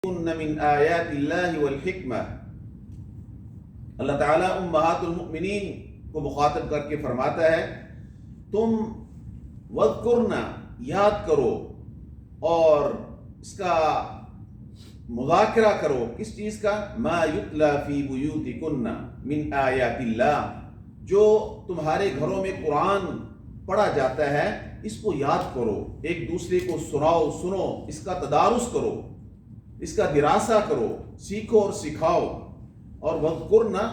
من آیات اللہ والحکمہ۔ اللہ تعالیٰ امہات المؤمنین کو مخاطب کر کے فرماتا ہے تم وذکرنا یاد کرو اور اس کا مذاکرہ کرو، کس چیز کا؟ ما یتلی فی بیوتکن من آیات اللہ، جو تمہارے گھروں میں قرآن پڑھا جاتا ہے اس کو یاد کرو، ایک دوسرے کو سنو، اس کا تدارس کرو، اس کا دراسہ کرو، سیکھو اور سکھاؤ۔ اور وذکرنا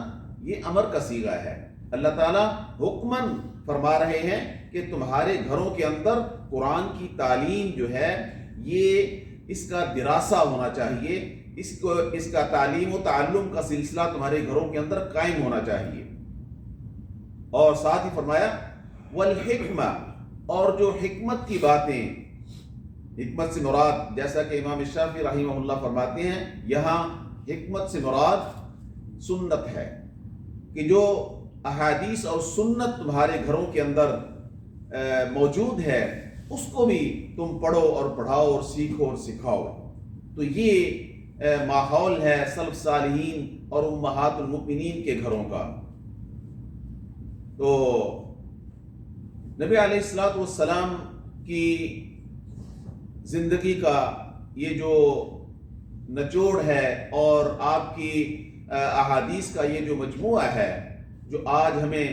یہ امر کا صیغہ ہے، اللہ تعالیٰ حکماً فرما رہے ہیں کہ تمہارے گھروں کے اندر قرآن کی تعلیم جو ہے یہ اس کا دراسہ ہونا چاہیے، اس کا تعلیم و تعلم کا سلسلہ تمہارے گھروں کے اندر قائم ہونا چاہیے۔ اور ساتھ ہی فرمایا والحکمہ، اور جو حکمت کی باتیں، حکمت سے مراد جیسا کہ امام شافعی رحمہ اللہ فرماتے ہیں یہاں حکمت سے مراد سنت ہے، کہ جو احادیث اور سنت تمہارے گھروں کے اندر موجود ہے اس کو بھی تم پڑھو اور پڑھاؤ اور سیکھو اور سکھاؤ۔ تو یہ ماحول ہے سلف صالحین اور امہات المؤمنین کے گھروں کا۔ تو نبی علیہ الصلوۃ والسلام کی زندگی کا یہ جو نچوڑ ہے اور آپ کی احادیث کا یہ جو مجموعہ ہے جو آج ہمیں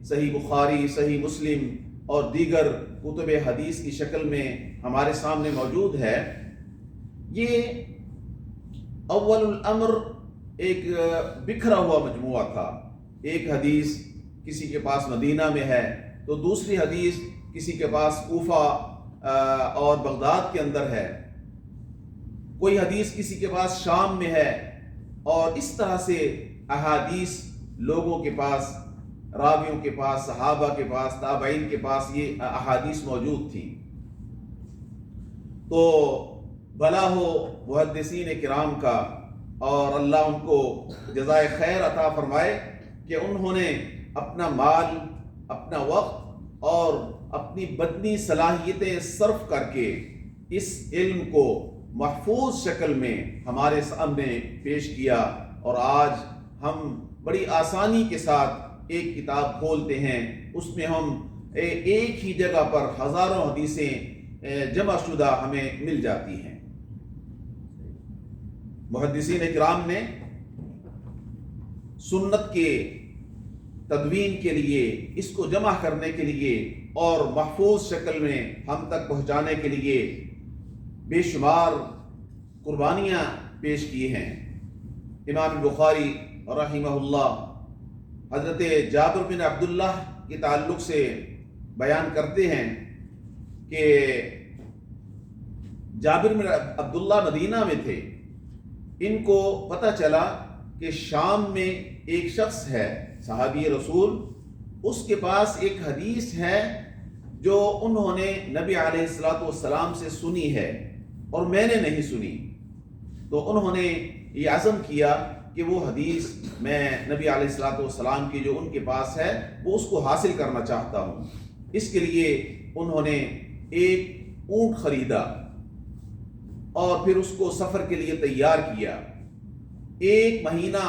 صحیح بخاری، صحیح مسلم اور دیگر کتب حدیث کی شکل میں ہمارے سامنے موجود ہے، یہ اول الامر ایک بکھرا ہوا مجموعہ تھا۔ ایک حدیث کسی کے پاس مدینہ میں ہے تو دوسری حدیث کسی کے پاس کوفہ اور بغداد کے اندر ہے، کوئی حدیث کسی کے پاس شام میں ہے، اور اس طرح سے احادیث لوگوں کے پاس، راویوں کے پاس، صحابہ کے پاس، تابعین کے پاس یہ احادیث موجود تھی۔ تو بھلا ہو محدثین کرام کا، اور اللہ ان کو جزائے خیر عطا فرمائے کہ انہوں نے اپنا مال، اپنا وقت اور اپنی بدنی صلاحیتیں صرف کر کے اس علم کو محفوظ شکل میں ہمارے سامنے پیش کیا، اور آج ہم بڑی آسانی کے ساتھ ایک کتاب کھولتے ہیں، اس میں ہم ایک ہی جگہ پر ہزاروں حدیثیں جمع شدہ ہمیں مل جاتی ہیں۔ محدثین کرام نے سنت کے تدوین کے لیے، اس کو جمع کرنے کے لیے اور محفوظ شکل میں ہم تک پہنچانے کے لیے بے شمار قربانیاں پیش کی ہیں۔ امام بخاری رحمہ اللہ حضرت جابر بن عبداللہ کے تعلق سے بیان کرتے ہیں کہ جابر بن عبداللہ مدینہ میں تھے، ان کو پتہ چلا کہ شام میں ایک شخص ہے صحابی رسول، اس کے پاس ایک حدیث ہے جو انہوں نے نبی علیہ الصلوۃ والسلام سے سنی ہے اور میں نے نہیں سنی۔ تو انہوں نے یہ عزم کیا کہ وہ حدیث میں نبی علیہ الصلوۃ والسلام کی جو ان کے پاس ہے وہ اس کو حاصل کرنا چاہتا ہوں۔ اس کے لیے انہوں نے ایک اونٹ خریدا اور پھر اس کو سفر کے لیے تیار کیا۔ ایک مہینہ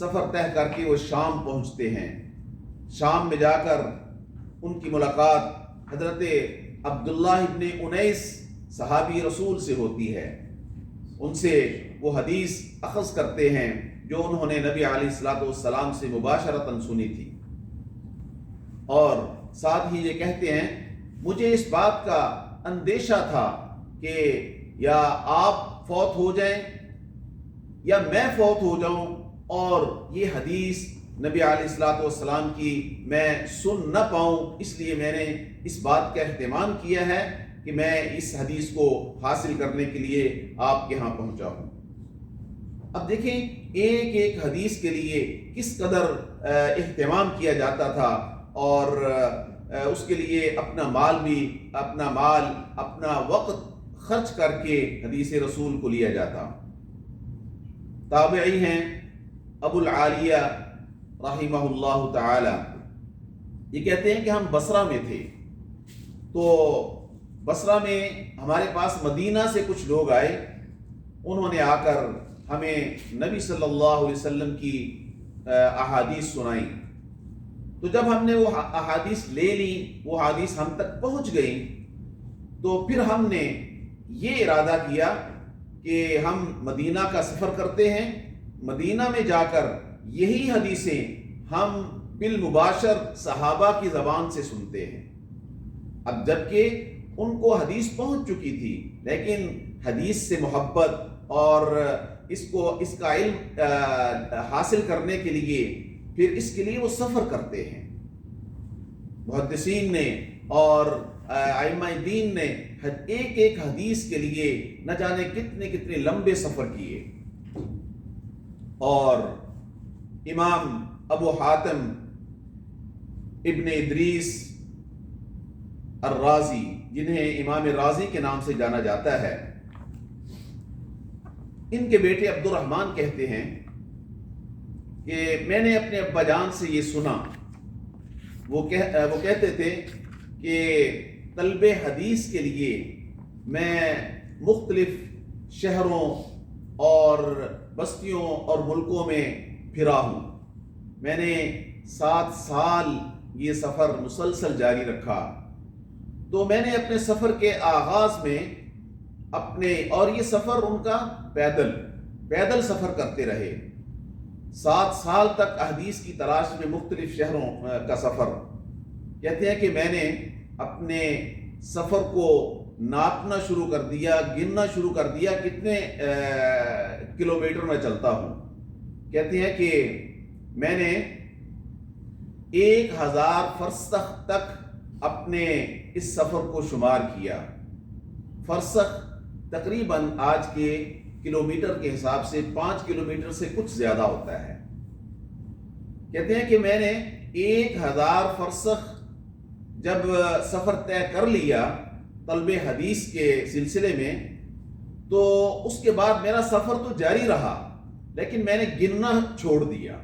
سفر طے کر کے وہ شام پہنچتے ہیں۔ شام میں جا کر ان کی ملاقات حضرت عبداللہ ابن انیس صحابی رسول سے ہوتی ہے، ان سے وہ حدیث اخذ کرتے ہیں جو انہوں نے نبی علیہ الصلوۃ والسلام سے مباشرتاً سنی تھی، اور ساتھ ہی یہ کہتے ہیں مجھے اس بات کا اندیشہ تھا کہ یا آپ فوت ہو جائیں یا میں فوت ہو جاؤں اور یہ حدیث نبی علیہ الصلوۃ والسلام کی میں سن نہ پاؤں، اس لیے میں نے اس بات کا اہتمام کیا ہے کہ میں اس حدیث کو حاصل کرنے کے لیے آپ کے ہاں پہنچا ہوں۔ اب دیکھیں ایک ایک حدیث کے لیے کس قدر اہتمام کیا جاتا تھا، اور اس کے لیے اپنا مال اپنا وقت خرچ کر کے حدیث رسول کو لیا جاتا۔ تابعی ہیں ابو العالیہ رحمہ اللہ تعالی، یہ کہتے ہیں کہ ہم بصرہ میں تھے، تو بصرہ میں ہمارے پاس مدینہ سے کچھ لوگ آئے انہوں نے آ کر ہمیں نبی صلی اللہ علیہ وسلم کی احادیث سنائی. تو جب ہم نے وہ احادیث لے لی، وہ احادیث ہم تک پہنچ گئی، تو پھر ہم نے یہ ارادہ کیا کہ ہم مدینہ کا سفر کرتے ہیں، مدینہ میں جا کر یہی حدیثیں ہم بالمباشر صحابہ کی زبان سے سنتے ہیں. اب جبکہ ان کو حدیث پہنچ چکی تھی، لیکن حدیث سے محبت اور اس کا علم حاصل کرنے کے لیے پھر اس کے لیے وہ سفر کرتے ہیں. محدثین نے اور ائمہ دین نے ایک ایک حدیث کے لیے نہ جانے کتنے کتنے لمبے سفر کیے. اور امام ابو حاتم ابن ادریس الرازی، جنہیں امام رازی کے نام سے جانا جاتا ہے، ان کے بیٹے عبد الرحمن کہتے ہیں کہ میں نے اپنے ابا جان سے یہ سنا. وہ کہتے تھے کہ طلب حدیث کے لیے میں مختلف شہروں اور بستیوں اور ملکوں میں پھرا ہوں. میں نے 7 سال یہ سفر مسلسل جاری رکھا. تو میں نے اپنے سفر کے آغاز میں اور یہ سفر ان کا پیدل سفر کرتے رہے. 7 سال تک احادیث کی تلاش میں مختلف شہروں کا سفر. کہتے ہیں کہ میں نے اپنے سفر کو ناپنا شروع کر دیا، گننا شروع کر دیا کتنے کلومیٹر میں چلتا ہوں. کہتے ہیں کہ میں نے 1000 فرسخ تک اپنے اس سفر کو شمار کیا. فرسخ تقریباً آج کے کلومیٹر کے حساب سے 5 کلومیٹر سے کچھ زیادہ ہوتا ہے. کہتے ہیں کہ میں نے 1000 فرسخ جب سفر طے کر لیا طلب حدیث کے سلسلے میں، تو اس کے بعد میرا سفر تو جاری رہا، لیکن میں نے گننا چھوڑ دیا.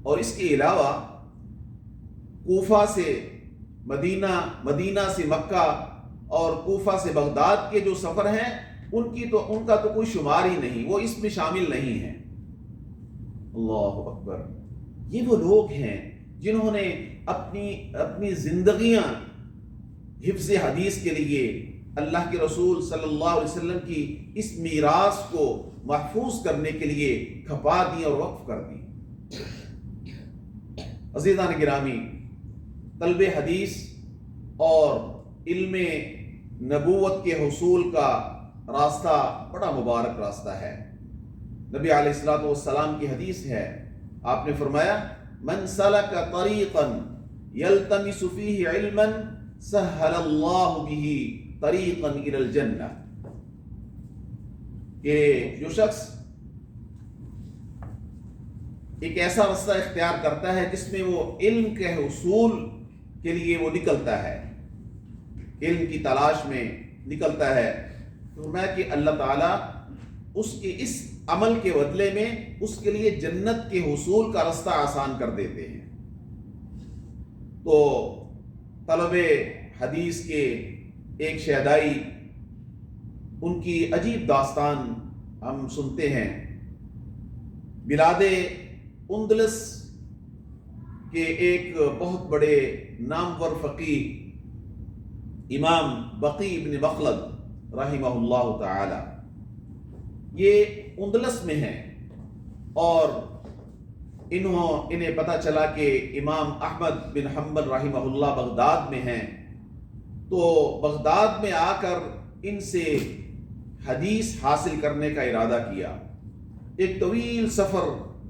اور اس کے علاوہ کوفہ سے مدینہ سے مکہ اور کوفہ سے بغداد کے جو سفر ہیں ان کا تو کوئی شمار ہی نہیں، وہ اس میں شامل نہیں ہیں. اللہ اکبر. یہ وہ لوگ ہیں جنہوں نے اپنی زندگیاں حفظ حدیث کے لیے اللہ کے رسول صلی اللہ علیہ وسلم کی اس میراث کو محفوظ کرنے کے لیے کھپا دی اور وقف کر دی. عزیزان گرامی، طلب حدیث اور علم نبوت کے حصول کا راستہ بڑا مبارک راستہ ہے. نبی علیہ الصلوۃ والسلام کی حدیث ہے، آپ نے فرمایا من سلک طریقا یلتمس فیہ علما سہل اللہ بہ طریقا الی الجنہ. کہ جو شخص ایک ایسا رستہ اختیار کرتا ہے جس میں وہ علم کے حصول کے لیے وہ نکلتا ہے، علم کی تلاش میں نکلتا ہے، تو فرمایا کہ اللہ تعالیٰ اس کے اس عمل کے بدلے میں اس کے لیے جنت کے حصول کا رستہ آسان کر دیتے ہیں. تو طلب حدیث کے ایک شہدائی، ان کی عجیب داستان ہم سنتے ہیں. بلاد اندلس کے ایک بہت بڑے نامور فقیہ امام بقی ابن مخلد رحمہ اللہ تعالی، یہ اندلس میں ہیں، اور انہیں پتہ چلا کہ امام احمد بن حنبل رحمہ اللہ بغداد میں ہیں. تو بغداد میں آ کر ان سے حدیث حاصل کرنے کا ارادہ کیا. ایک طویل سفر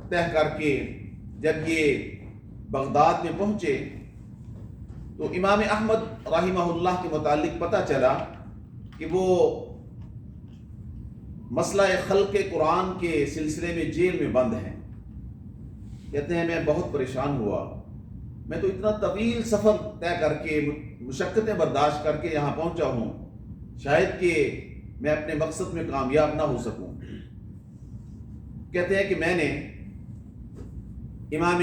طے کر کے جب یہ بغداد میں پہنچے تو امام احمد رحمہ اللہ کے متعلق پتہ چلا کہ وہ مسئلہ خلق قرآن کے سلسلے میں جیل میں بند ہیں. کہتے ہیں میں بہت پریشان ہوا، میں تو اتنا طویل سفر طے کر کے مشقتیں برداشت کر کے یہاں پہنچا ہوں، شاید کہ میں اپنے مقصد میں کامیاب نہ ہو سکوں. کہتے ہیں کہ میں نے امام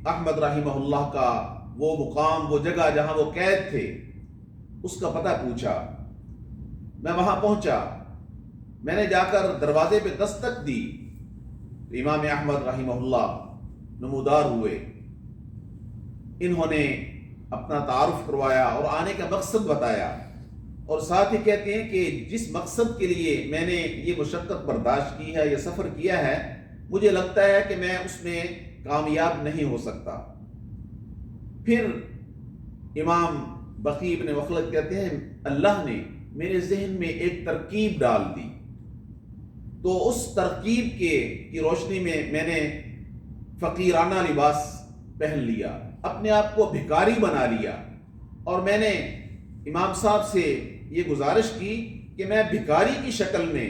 احمد رحمہ اللہ کا وہ مقام، وہ جگہ جہاں وہ قید تھے، اس کا پتہ پوچھا. میں وہاں پہنچا میں نے جا کر دروازے پہ دستک دی تو امام احمد رحمہ اللہ نمودار ہوئے. انہوں نے اپنا تعارف کروایا اور آنے کا مقصد بتایا، اور ساتھ ہی کہتے ہیں کہ جس مقصد کے لیے میں نے یہ مشقت برداشت کی ہے، یہ سفر کیا ہے، مجھے لگتا ہے کہ میں اس میں کامیاب نہیں ہو سکتا. پھر امام بقی ابن مخلد کہتے ہیں اللہ نے میرے ذہن میں ایک ترکیب ڈال دی، تو اس ترکیب کی روشنی میں نے فقیرانہ لباس پہن لیا، اپنے آپ کو بھکاری بنا لیا، اور میں نے امام صاحب سے یہ گزارش کی کہ میں بھکاری کی شکل میں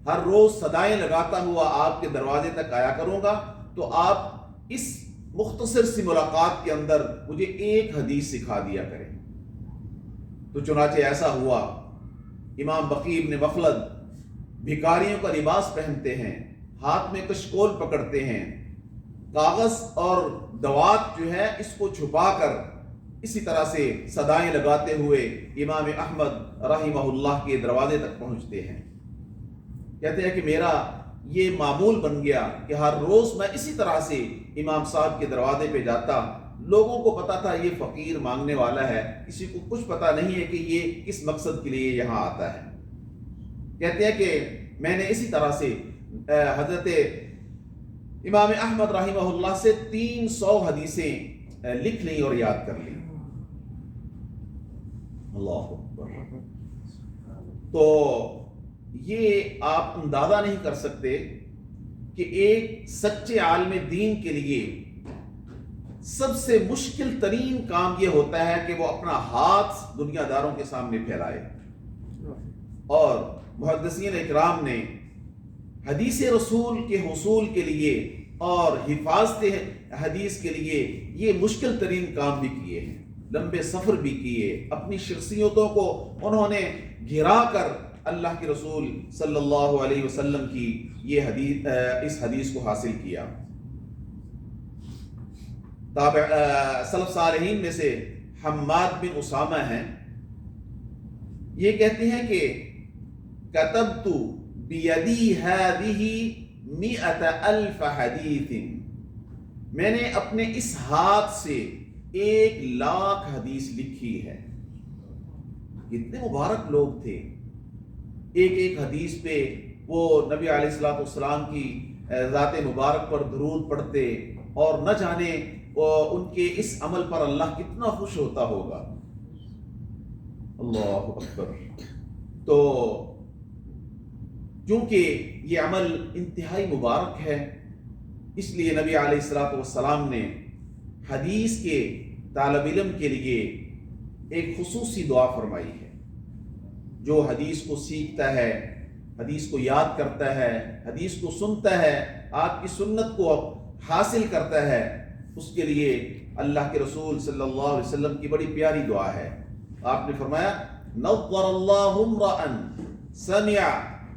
ہر روز صدائیں لگاتا ہوا آپ کے دروازے تک آیا کروں گا، تو آپ اس مختصر سی ملاقات کے اندر مجھے ایک حدیث سکھا دیا کریں. تو چنانچہ ایسا ہوا. امام بقی ابن مخلد بھکاریوں کا لباس پہنتے ہیں، ہاتھ میں کشکول پکڑتے ہیں، کاغذ اور دوات جو ہے اس کو چھپا کر اسی طرح سے صدائیں لگاتے ہوئے امام احمد رحمہ اللہ کے دروازے تک پہنچتے ہیں. کہتے ہیں کہ میرا یہ معمول بن گیا کہ ہر روز میں اسی طرح سے امام صاحب کے دروازے پہ جاتا. لوگوں کو پتا تھا یہ فقیر مانگنے والا ہے، کسی کو کچھ پتا نہیں ہے کہ یہ کس مقصد کے لیے یہاں آتا ہے. کہتے ہیں کہ میں نے اسی طرح سے حضرت امام احمد رحمہ اللہ سے 300 حدیثیں لکھ لیں اور یاد کر لیں. اللہ اکبر. تو یہ آپ اندازہ نہیں کر سکتے کہ ایک سچے عالم دین کے لیے سب سے مشکل ترین کام یہ ہوتا ہے کہ وہ اپنا ہاتھ دنیا داروں کے سامنے پھیلائے. اور محدثین اکرام نے حدیث رسول کے حصول کے لیے اور حفاظت حدیث کے لیے یہ مشکل ترین کام بھی کیے ہیں، لمبے سفر بھی کیے، اپنی شخصیتوں کو انہوں نے گھرا کر اللہ کے رسول صلی اللہ علیہ وسلم کی یہ حدیث اس حدیث کو حاصل کیا. سلف صالحین میں سے حماد بن اسامہ ہیں، یہ کہتے ہیں کہ کتبت بیدی ہذہ 100,000 حدیث، میں نے اپنے اس ہاتھ سے 1,00,000 حدیث لکھی ہے. کتنے مبارک لوگ تھے، ایک ایک حدیث پہ وہ نبی علیہ الصلوۃ والسلام کی ذات مبارک پر درود پڑھتے، اور نہ جانے ان کے اس عمل پر اللہ کتنا خوش ہوتا ہوگا. اللہ اکبر. تو چونکہ یہ عمل انتہائی مبارک ہے، اس لیے نبی علیہ الصلوۃ والسلام نے حدیث کے طالب علم کے لیے ایک خصوصی دعا فرمائی ہے. جو حدیث کو سیکھتا ہے، حدیث کو یاد کرتا ہے، حدیث کو سنتا ہے، آپ کی سنت کو حاصل کرتا ہے، اس کے لیے اللہ کے رسول صلی اللہ علیہ وسلم کی بڑی پیاری دعا ہے. آپ نے فرمایا نظر اللہ امرأ سمع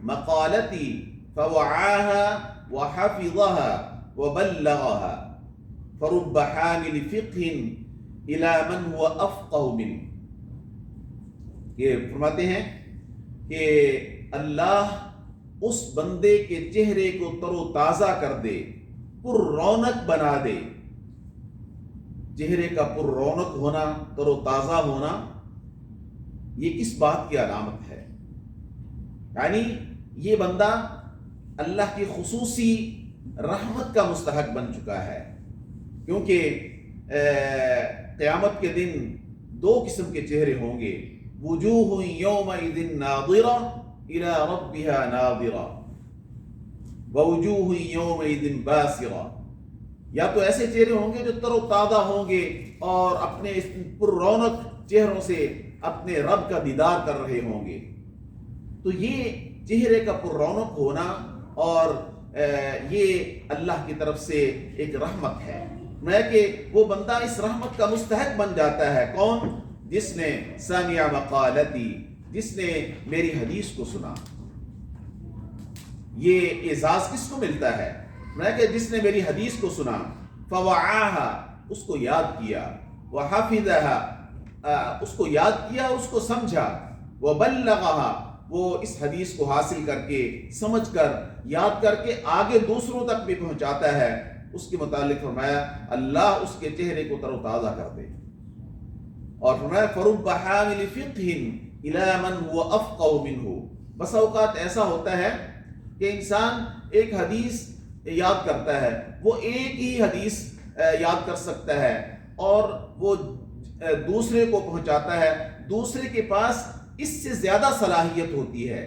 مقالتی فوعاها وحفظها وبلغها فرب حامل فقہ الى من هو افقہ منه. یہ فرماتے ہیں کہ اللہ اس بندے کے چہرے کو تر و تازہ کر دے، پر رونق بنا دے. چہرے کا پر رونق ہونا، تر و تازہ ہونا، یہ کس بات کی علامت ہے؟ یعنی یہ بندہ اللہ کی خصوصی رحمت کا مستحق بن چکا ہے، کیونکہ قیامت کے دن 2 قسم کے چہرے ہوں گے. وجوہ یومئذ ناظرہ الی ربها ناظرہ ووجوہ یومئذ باسرہ. یا تو ایسے چہرے ہوں گے جو تر و تازہ ہوں گے اور اپنے اس پر رونق چہروں سے اپنے رب کا دیدار کر رہے ہوں گے. تو یہ چہرے کا پر رونق ہونا اور یہ اللہ کی طرف سے ایک رحمت ہے، میں کہ وہ بندہ اس رحمت کا مستحق بن جاتا ہے. کون؟ جس نے سمع مقالتی، جس نے میری حدیث کو سنا. یہ اعزاز کس کو ملتا ہے؟ میں کہ جس نے میری حدیث کو سنا، فوعاها، اس کو یاد کیا، وحفظها، اس کو یاد کیا، اس کو سمجھا، وبلغها، وہ اس حدیث کو حاصل کر کے سمجھ کر یاد کر کے آگے دوسروں تک بھی پہنچاتا ہے، اس کے متعلق فرمایا اللہ اس کے چہرے کو تر و تازہ کر دے، اور فرمایا فَرُبَّ حَامِلِ فِقْهٍ إِلَى مَنْ هُوَ أَفْقَهُ مِنْهُ۔ بس اوقات ایسا ہوتا ہے کہ انسان ایک حدیث یاد کرتا ہے، وہ ایک ہی حدیث یاد کر سکتا ہے اور وہ دوسرے کو پہنچاتا ہے، دوسرے کے پاس اس سے زیادہ صلاحیت ہوتی ہے،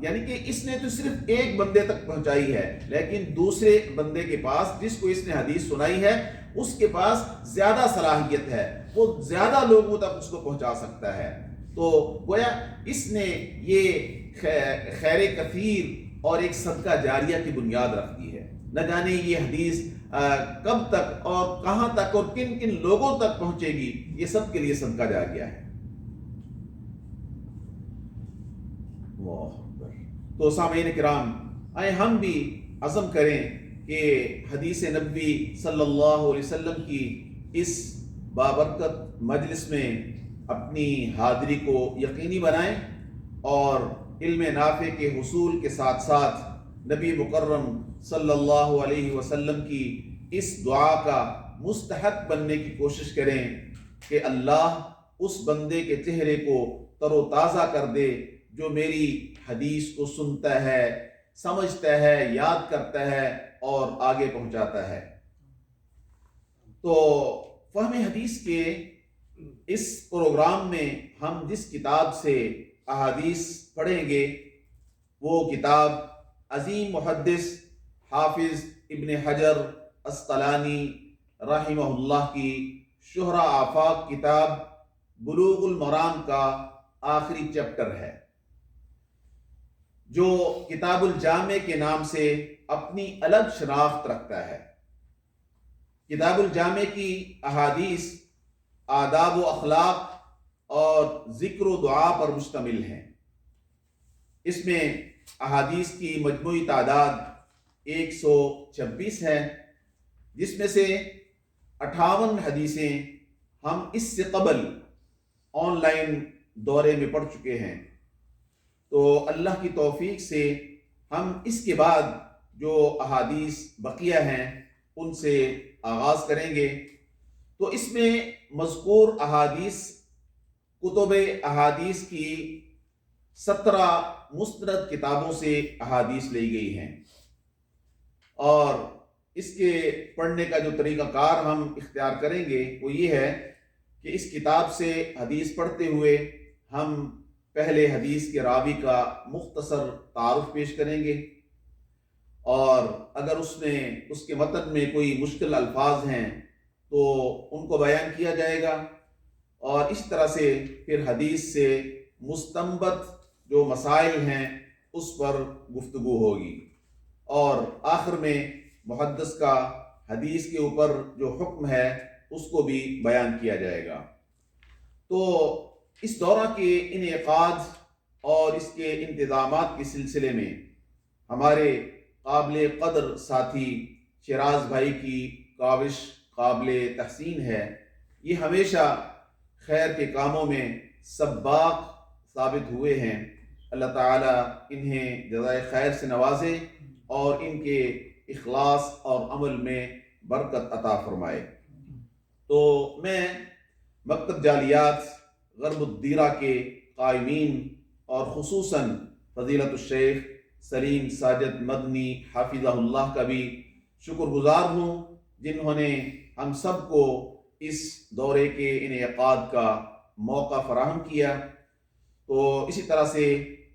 یعنی کہ اس نے تو صرف ایک بندے تک پہنچائی ہے، لیکن دوسرے بندے کے پاس جس کو اس نے حدیث سنائی ہے اس کے پاس زیادہ صلاحیت ہے، وہ زیادہ لوگوں تک اس کو پہنچا سکتا ہے۔ تو گویا اس نے یہ خیر کثیر اور ایک صدقہ جاریہ کی بنیاد رکھ دی ہے۔ نہ جانے یہ حدیث کب تک اور کہاں تک اور کن کن لوگوں تک پہنچے گی، یہ سب کے لیے صدقہ جاریہ ہے۔ تو سامعین کرام، آئے ہم بھی عزم کریں کہ حدیث نبوی صلی اللہ علیہ وسلم کی اس بابرکت مجلس میں اپنی حاضری کو یقینی بنائیں اور علم نافع کے حصول کے ساتھ ساتھ نبی مکرم صلی اللہ علیہ وسلم کی اس دعا کا مستحق بننے کی کوشش کریں کہ اللہ اس بندے کے چہرے کو تر و تازہ کر دے جو میری حدیث کو سنتا ہے، سمجھتا ہے، یاد کرتا ہے اور آگے پہنچاتا ہے۔ تو فہم حدیث کے اس پروگرام میں ہم جس کتاب سے احادیث پڑھیں گے وہ کتاب عظیم محدث حافظ ابن حجر عسقلانی رحمہ اللہ کی شہرہ آفاق کتاب بلوغ المرام کا آخری چیپٹر ہے، جو کتاب الجامع کے نام سے اپنی الگ شناخت رکھتا ہے۔ کتاب الجامع کی احادیث آداب و اخلاق اور ذکر و دعا پر مشتمل ہیں۔ اس میں احادیث کی مجموعی تعداد 126 ہے، جس میں سے 58 حدیثیں ہم اس سے قبل آن لائن دورے میں پڑھ چکے ہیں۔ تو اللہ کی توفیق سے ہم اس کے بعد جو احادیث بقیہ ہیں ان سے آغاز کریں گے۔ تو اس میں مذکور احادیث کتب احادیث کی 17 مستند کتابوں سے احادیث لی گئی ہیں، اور اس کے پڑھنے کا جو طریقہ کار ہم اختیار کریں گے وہ یہ ہے کہ اس کتاب سے حدیث پڑھتے ہوئے ہم پہلے حدیث کے راوی کا مختصر تعارف پیش کریں گے، اور اگر اس کے متن میں کوئی مشکل الفاظ ہیں تو ان کو بیان کیا جائے گا، اور اس طرح سے پھر حدیث سے مستنبط جو مسائل ہیں اس پر گفتگو ہوگی، اور آخر میں محدث کا حدیث کے اوپر جو حکم ہے اس کو بھی بیان کیا جائے گا۔ تو اس دورہ کے انعقاد اور اس کے انتظامات کے سلسلے میں ہمارے قابل قدر ساتھی شیراز بھائی کی کاوش قابل تحسین ہے۔ یہ ہمیشہ خیر کے کاموں میں سباق ثابت ہوئے ہیں۔ اللہ تعالیٰ انہیں جزائے خیر سے نوازے اور ان کے اخلاص اور عمل میں برکت عطا فرمائے۔ تو میں مکتب جالیات غرب الدیرہ کے قائمین اور خصوصاً فضیلت الشیخ سلیم ساجد مدنی حافظہ اللہ کا بھی شکر گزار ہوں، جنہوں نے ہم سب کو اس دورے کے انعقاد کا موقع فراہم کیا۔ تو اسی طرح سے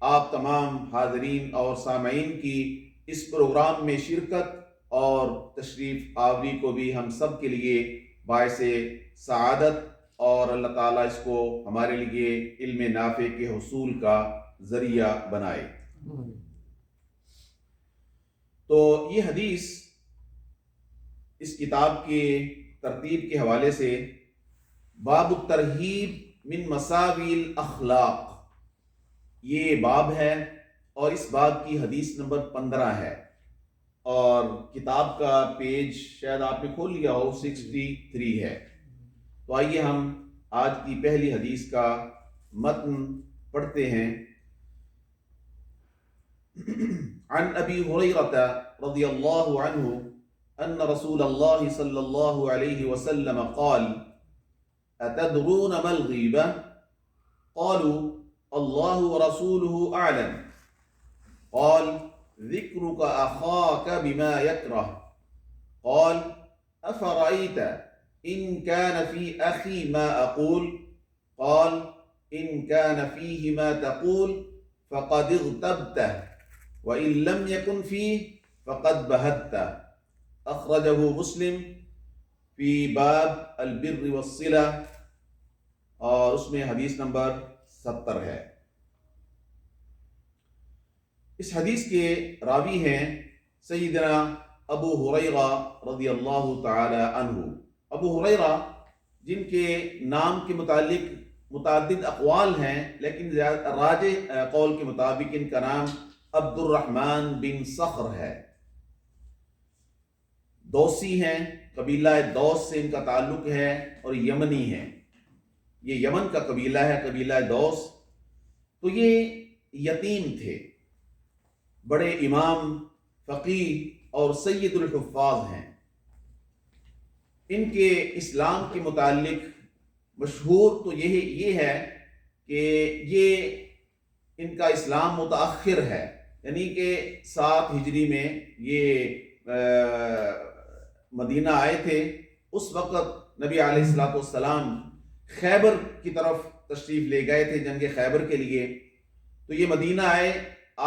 آپ تمام حاضرین اور سامعین کی اس پروگرام میں شرکت اور تشریف آوری کو بھی ہم سب کے لیے باعث سعادت، اور اللہ تعالیٰ اس کو ہمارے لیے علم نافع کے حصول کا ذریعہ بنائے۔ تو یہ حدیث اس کتاب کی ترتیب کے حوالے سے باب الترہیب من مساوی الاخلاق، یہ باب ہے، اور اس باب کی حدیث نمبر 15 ہے، اور کتاب کا پیج شاید آپ نے کھول لیا ہو 63 ہے۔ تو آئیے ہم آج کی پہلی حدیث کا متن پڑھتے ہیں۔ عن أبي هريرة رضي الله عنه أن رسول الله صلى الله عليه وسلم قال أتدرون ما الغيبة؟ قالوا الله ورسوله أعلم. قال ذكرك أخاك بما يكره. قال أفرأيت إن كان في أخي ما أقول؟ قال إن كان فيه ما تقول فقد اغتبته وإن لم يكن فيه فقد بهته. أخرجه مسلم فی باب البر والصلہ، اور اس میں حدیث نمبر 70 ہے۔ اس حدیث کے راوی ہیں سیدنا ابو ہریرہ رضی اللہ تعالی عنہ۔ ابو ہریرہ جن کے نام کے متعلق متعدد اقوال ہیں، لیکن راجح قول کے مطابق ان کا نام عبد الرحمن بن صخر ہے۔ دوسی ہیں، قبیلہ دوس سے ان کا تعلق ہے اور یمنی ہیں۔ یہ یمن کا قبیلہ ہے، قبیلہ دوس۔ تو یہ یتیم تھے، بڑے امام، فقیہ اور سید الحفاظ ہیں۔ ان کے اسلام کے متعلق مشہور تو یہ ہے کہ یہ ان کا اسلام متأخر ہے، یعنی کہ 7 ہجری میں یہ مدینہ آئے تھے۔ اس وقت نبی علیہ الصلوۃ والسلام خیبر کی طرف تشریف لے گئے تھے جنگ خیبر کے لیے، تو یہ مدینہ آئے،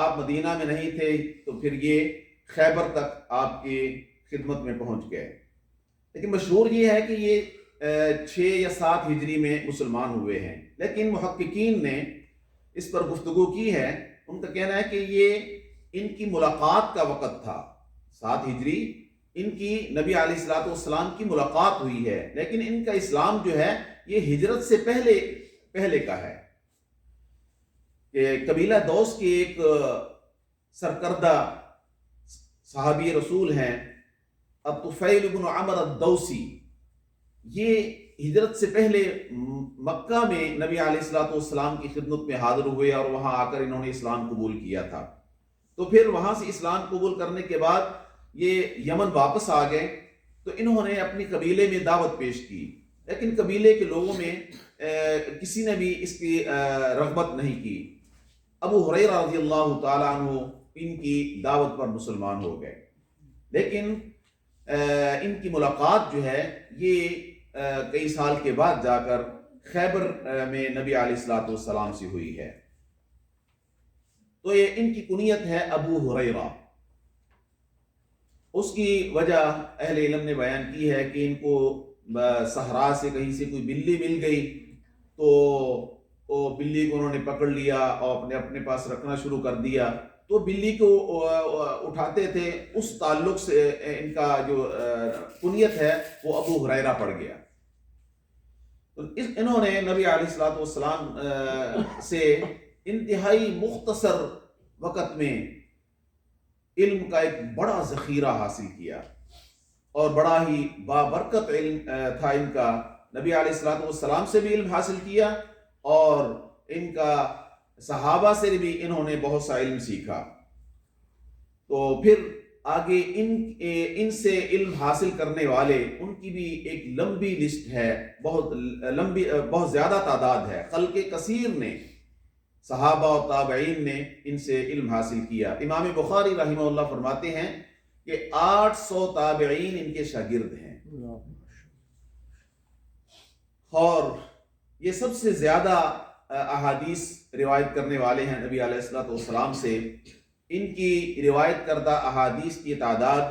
آپ مدینہ میں نہیں تھے، تو پھر یہ خیبر تک آپ کی خدمت میں پہنچ گئے۔ لیکن مشہور یہ ہے کہ یہ 6 یا 7 ہجری میں مسلمان ہوئے ہیں، لیکن محققین نے اس پر گفتگو کی ہے۔ ان کا کہنا ہے کہ یہ ان کی ملاقات کا وقت تھا، 7 ہجری ان کی نبی علیہ الصلوۃ والسلام کی ملاقات ہوئی ہے، لیکن ان کا اسلام جو ہے یہ ہجرت سے پہلے کا ہے۔ کہ قبیلہ دوس کے ایک سرکردہ صحابی رسول ہیں الطفیل بن عمر الدوسی، یہ ہجرت سے پہلے مکہ میں نبی علیہ الصلوۃ والسلام کی خدمت میں حاضر ہوئے اور وہاں آ کر انہوں نے اسلام قبول کیا تھا۔ تو پھر وہاں سے اسلام قبول کرنے کے بعد یہ یمن واپس آ گئے، تو انہوں نے اپنی قبیلے میں دعوت پیش کی، لیکن قبیلے کے لوگوں میں کسی نے بھی اس کی رغبت نہیں کی۔ ابو ہریرہ رضی اللہ تعالیٰ عنہ ان کی دعوت پر مسلمان ہو گئے، لیکن ان کی ملاقات جو ہے یہ کئی سال کے بعد جا کر خیبر میں نبی علیہ الصلوۃ والسلام سے ہوئی ہے۔ تو یہ ان کی کنیت ہے ابو ہریرہ۔ اس کی وجہ اہل علم نے بیان کی ہے کہ ان کو صحرا سے کہیں سے کوئی بلی مل گئی، تو وہ بلی کو انہوں نے پکڑ لیا اور اپنے پاس رکھنا شروع کر دیا، تو بلی کو اٹھاتے تھے، اس تعلق سے ان کا جو کنیت ہے وہ ابو ہریرہ پڑ گیا۔ تو انہوں نے نبی علیہ الصلوۃ والسلام سے انتہائی مختصر وقت میں علم کا ایک بڑا ذخیرہ حاصل کیا، اور بڑا ہی بابرکت علم تھا ان کا۔ نبی علیہ الصلوۃ والسلام سے بھی علم حاصل کیا، اور ان کا صحابہ سے بھی انہوں نے بہت سا علم سیکھا۔ تو پھر آگے ان سے علم حاصل کرنے والے ان کی بھی ایک لمبی لسٹ ہے، بہت زیادہ تعداد ہے۔ خلق کثیر نے، صحابہ و تابعین نے ان سے علم حاصل کیا۔ امام بخاری رحمہ اللہ فرماتے ہیں کہ 800 تابعین ان کے شاگرد ہیں، اور یہ سب سے زیادہ احادیث روایت کرنے والے ہیں نبی علیہ الصلوۃ والسلام سے۔ ان کی روایت کردہ احادیث کی تعداد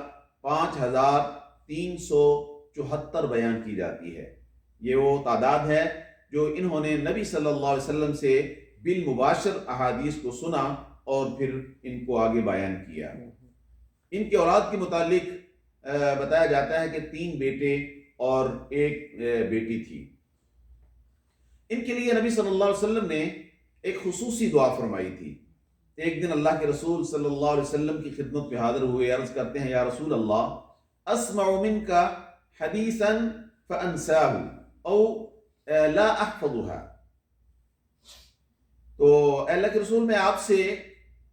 5374 بیان کی جاتی ہے۔ یہ وہ تعداد ہے جو انہوں نے نبی صلی اللہ علیہ وسلم سے بالمباشر احادیث کو سنا اور پھر ان کو آگے بیان کیا۔ ان کے اولاد کے متعلق بتایا جاتا ہے کہ 3 بیٹے اور 1 بیٹی تھی۔ ان کے لیے نبی صلی اللہ علیہ وسلم نے ایک خصوصی دعا فرمائی تھی۔ ایک دن اللہ کے رسول صلی اللہ علیہ وسلم کی خدمت میں حاضر ہوئے، عرض کرتے ہیں یا رسول اللہ اسمع منک حدیثا فانساہ او لا احفظها۔ تو اللہ کے رسول، میں آپ سے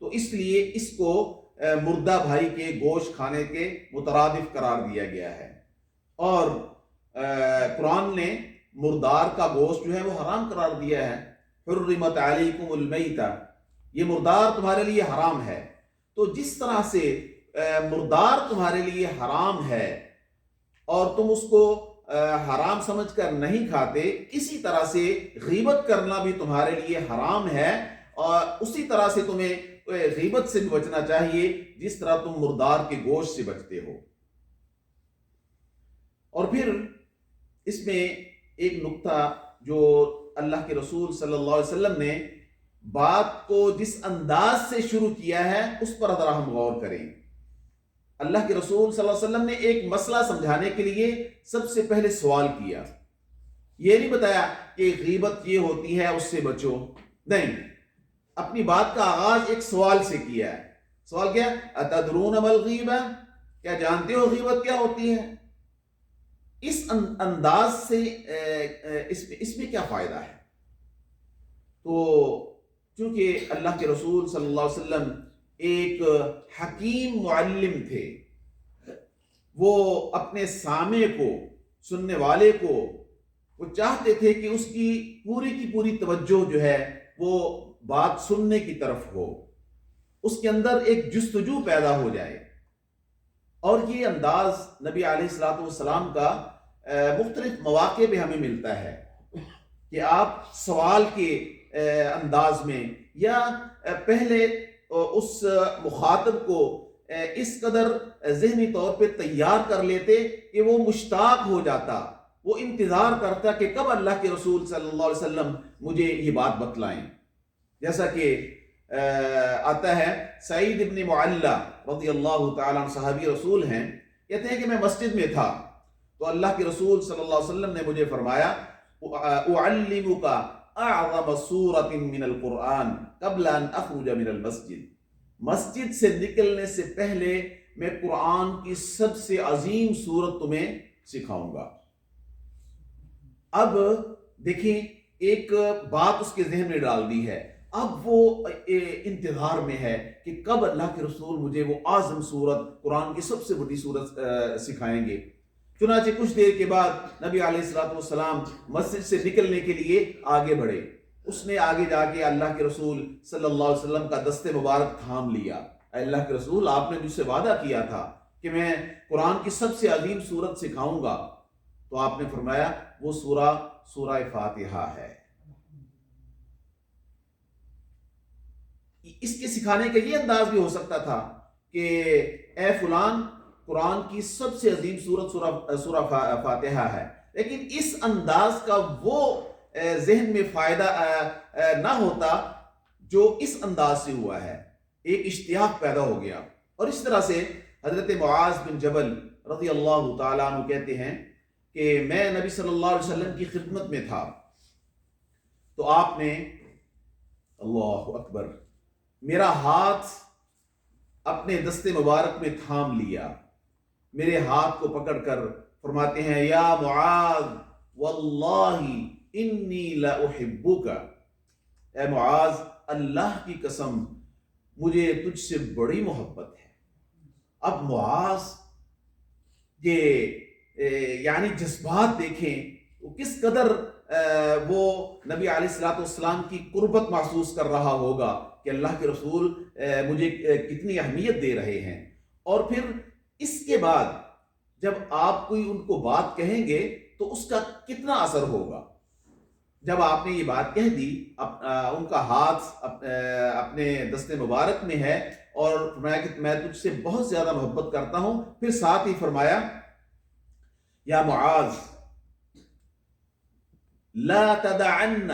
تو اس لیے اس کو مردہ بھائی کے گوشت کھانے کے مترادف قرار دیا گیا ہے، اور قرآن نے مردار کا گوشت جو ہے وہ حرام قرار دیا ہے، حرمت علیکم المیتہ، یہ مردار تمہارے لیے حرام ہے۔ تو جس طرح سے مردار تمہارے لیے حرام ہے اور تم اس کو حرام سمجھ کر نہیں کھاتے، اسی طرح سے غیبت کرنا بھی تمہارے لیے حرام ہے، اور اسی طرح سے تمہیں غیبت سے بھی بچنا چاہیے جس طرح تم مردار کے گوشت سے بچتے ہو۔ اور پھر اس میں ایک نقطہ جو اللہ کے رسول صلی اللہ علیہ وسلم نے بات کو جس انداز سے شروع کیا ہے اس پر ذرا ہم غور کریں۔ اللہ کے رسول صلی اللہ علیہ وسلم نے ایک مسئلہ سمجھانے کے لیے سب سے پہلے سوال کیا، یہ نہیں بتایا کہ غیبت یہ ہوتی ہے اس سے بچو، نہیں، اپنی بات کا آغاز ایک سوال سے کیا ہے۔ سوال کیا؟ اتدرون ما الغیبہ، کیا جانتے ہو غیبت کیا ہوتی ہے؟ اس انداز سے اس میں کیا فائدہ ہے؟ تو چونکہ اللہ کے رسول صلی اللہ علیہ وسلم ایک حکیم معلم تھے، وہ اپنے سامع کو، سننے والے کو، وہ چاہتے تھے کہ اس کی پوری توجہ جو ہے وہ بات سننے کی طرف ہو، اس کے اندر ایک جستجو پیدا ہو جائے۔ اور یہ انداز نبی علیہ الصلوۃ والسلام کا مختلف مواقع پہ ہمیں ملتا ہے کہ آپ سوال کے انداز میں یا پہلے اس مخاطب کو اس قدر ذہنی طور پہ تیار کر لیتے کہ وہ مشتاق ہو جاتا، وہ انتظار کرتا کہ کب اللہ کے رسول صلی اللہ علیہ وسلم مجھے یہ بات بتلائیں۔ جیسا کہ آتا ہے سعید ابن معلہ رضی اللہ تعالیٰ عنہ، صحابی رسول ہیں، کہتے ہیں کہ میں مسجد میں تھا تو اللہ کے رسول صلی اللہ علیہ وسلم نے مجھے فرمایا اعلمک اعظم سورۃ من القرآن قبل ان اخرج من المسجد، مسجد سے نکلنے سے پہلے میں قرآن کی سب سے عظیم سورت تمہیں سکھاؤں گا۔ اب دیکھیں ایک بات اس کے ذہن میں ڈال دی ہے، اب وہ انتظار میں ہے کہ کب اللہ کے رسول مجھے وہ اعظم سورت، قرآن کی سب سے بڑی سورت سکھائیں گے۔ چنانچہ کچھ دیر کے بعد نبی علیہ الصلوۃ والسلام مسجد سے نکلنے کے لیے آگے بڑھے، اس نے آگے جا کے اللہ کے رسول صلی اللہ علیہ وسلم کا دست مبارک تھام لیا۔ اے اللہ کے رسول، آپ نے مجھ سے وعدہ کیا تھا کہ میں قرآن کی سب سے عظیم سورت سکھاؤں گا، تو آپ نے فرمایا وہ سورہ فاتحہ ہے۔ اس کے سکھانے کا یہ انداز بھی ہو سکتا تھا کہ اے فلان، قرآن کی سب سے عظیم سورہ فاتحہ ہے، لیکن اس انداز کا وہ ذہن میں فائدہ نہ ہوتا جو اس انداز سے ہوا ہے، ایک اشتیاق پیدا ہو گیا۔ اور اس طرح سے حضرت معاذ بن جبل رضی اللہ تعالیٰ عنہ کہتے ہیں کہ میں نبی صلی اللہ علیہ وسلم کی خدمت میں تھا تو آپ نے اللہ اکبر میرا ہاتھ اپنے دست مبارک میں تھام لیا، میرے ہاتھ کو پکڑ کر فرماتے ہیں یا معاذ واللہ انی لاحبک، اے معاذ اللہ کی قسم مجھے تجھ سے بڑی محبت ہے۔ اب معاذ کے یعنی جذبات دیکھیں وہ کس قدر وہ نبی علیہ الصلوۃ والسلام کی قربت محسوس کر رہا ہوگا کہ اللہ کے رسول مجھے کتنی اہمیت دے رہے ہیں۔ اور پھر اس کے بعد جب آپ کوئی ان کو بات کہیں گے تو اس کا کتنا اثر ہوگا۔ جب آپ نے یہ بات کہہ دی، ان کا ہاتھ اپنے دست مبارک میں ہے اور فرمایا کہ میں تجھ سے بہت زیادہ محبت کرتا ہوں، پھر ساتھ ہی فرمایا یا معاذ لا تدعن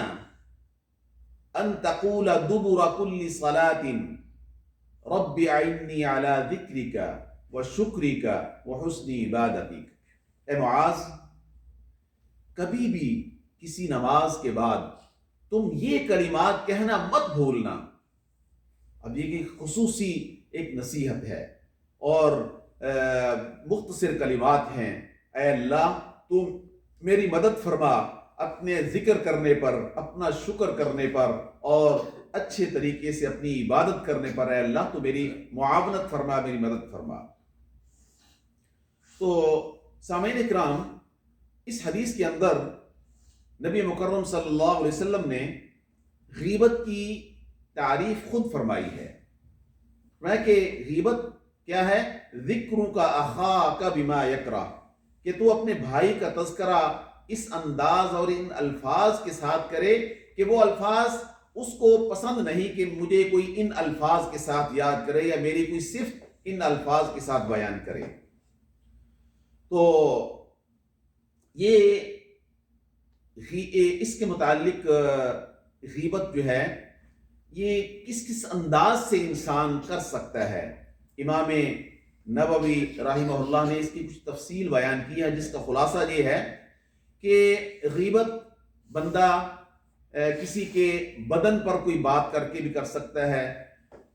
ان تقول دبر كل صلاة رب اعنی علی ذکرک وشکرک وحسن عبادتک، اے معاذ کبھی بھی کسی نماز کے بعد تم یہ کلمات کہنا مت بھولنا۔ اب یہ خصوصی ایک نصیحت ہے اور مختصر کلمات ہیں، اے اللہ تم میری مدد فرما اپنے ذکر کرنے پر، اپنا شکر کرنے پر اور اچھے طریقے سے اپنی عبادت کرنے پر ہے اللہ تو میری معاونت فرما، میری مدد فرما۔ تو سامعین اکرام، اس حدیث کے اندر نبی مکرم صلی اللہ علیہ وسلم نے غیبت کی تعریف خود فرمائی ہے کہ غیبت کیا ہے؟ ذکروں کا اخاک بما یکرہ، کہ تو اپنے بھائی کا تذکرہ اس انداز اور ان الفاظ کے ساتھ کرے کہ وہ الفاظ اس کو پسند نہیں کہ مجھے کوئی ان الفاظ کے ساتھ یاد کرے یا میری کوئی صفت ان الفاظ کے ساتھ بیان کرے۔ تو یہ اس کے متعلق غیبت جو ہے یہ کس کس انداز سے انسان کر سکتا ہے، امام نووی رحمہ اللہ نے اس کی کچھ تفصیل بیان کی ہے، جس کا خلاصہ یہ ہے کہ غیبت بندہ کسی کے بدن پر کوئی بات کر کے بھی کر سکتا ہے،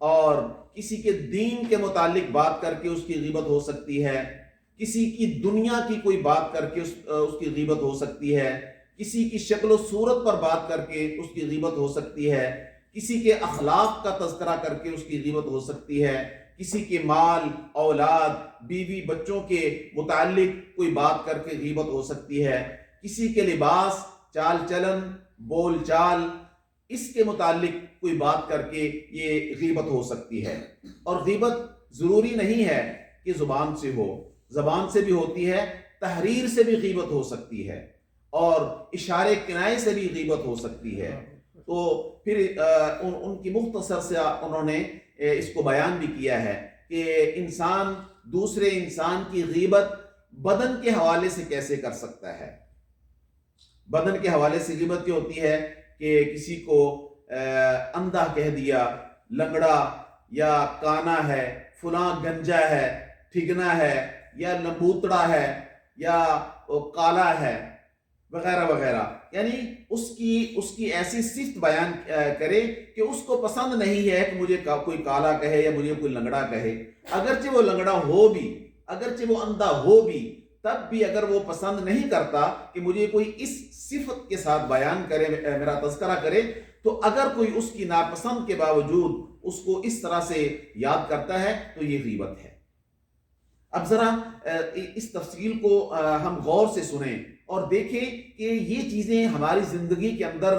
اور کسی کے دین کے متعلق بات کر کے اس کی غیبت ہو سکتی ہے، کسی کی دنیا کی کوئی بات کر کے اس کی غیبت ہو سکتی ہے، کسی کی شکل و صورت پر بات کر کے اس کی غیبت ہو سکتی ہے، کسی کے اخلاق کا تذکرہ کر کے اس کی غیبت ہو سکتی ہے، کسی کے مال، اولاد، بیوی، بچوں کے متعلق کوئی بات کر کے غیبت ہو سکتی ہے، کسی کے لباس، چال چلن، بول چال، اس کے متعلق کوئی بات کر کے یہ غیبت ہو سکتی ہے۔ اور غیبت ضروری نہیں ہے کہ زبان سے ہو، زبان سے بھی ہوتی ہے، تحریر سے بھی غیبت ہو سکتی ہے، اور اشارے کنائے سے بھی غیبت ہو سکتی ہے۔ تو پھر ان کی مختصر سے انہوں نے اس کو بیان بھی کیا ہے کہ انسان دوسرے انسان کی غیبت بدن کے حوالے سے کیسے کر سکتا ہے۔ بدن کے حوالے سے غیبت یہ ہوتی ہے کہ کسی کو اندھا کہہ دیا، لنگڑا، یا کانا ہے، فلاں گنجا ہے، ٹھگنا ہے، یا لمبوتڑا ہے، یا کالا ہے، وغیرہ وغیرہ، یعنی اس کی ایسی صفت بیان کرے کہ اس کو پسند نہیں ہے کہ مجھے کوئی کالا کہے یا مجھے کوئی لنگڑا کہے، اگرچہ وہ لنگڑا ہو بھی، اگرچہ وہ اندھا ہو بھی، تب بھی اگر وہ پسند نہیں کرتا کہ مجھے کوئی اس صفت کے ساتھ بیان کرے، میرا تذکرہ کرے، تو اگر کوئی اس کی ناپسند کے باوجود اس کو اس طرح سے یاد کرتا ہے تو یہ غیبت ہے۔ اب ذرا اس تفصیل کو ہم غور سے سنیں اور دیکھیں کہ یہ چیزیں ہماری زندگی کے اندر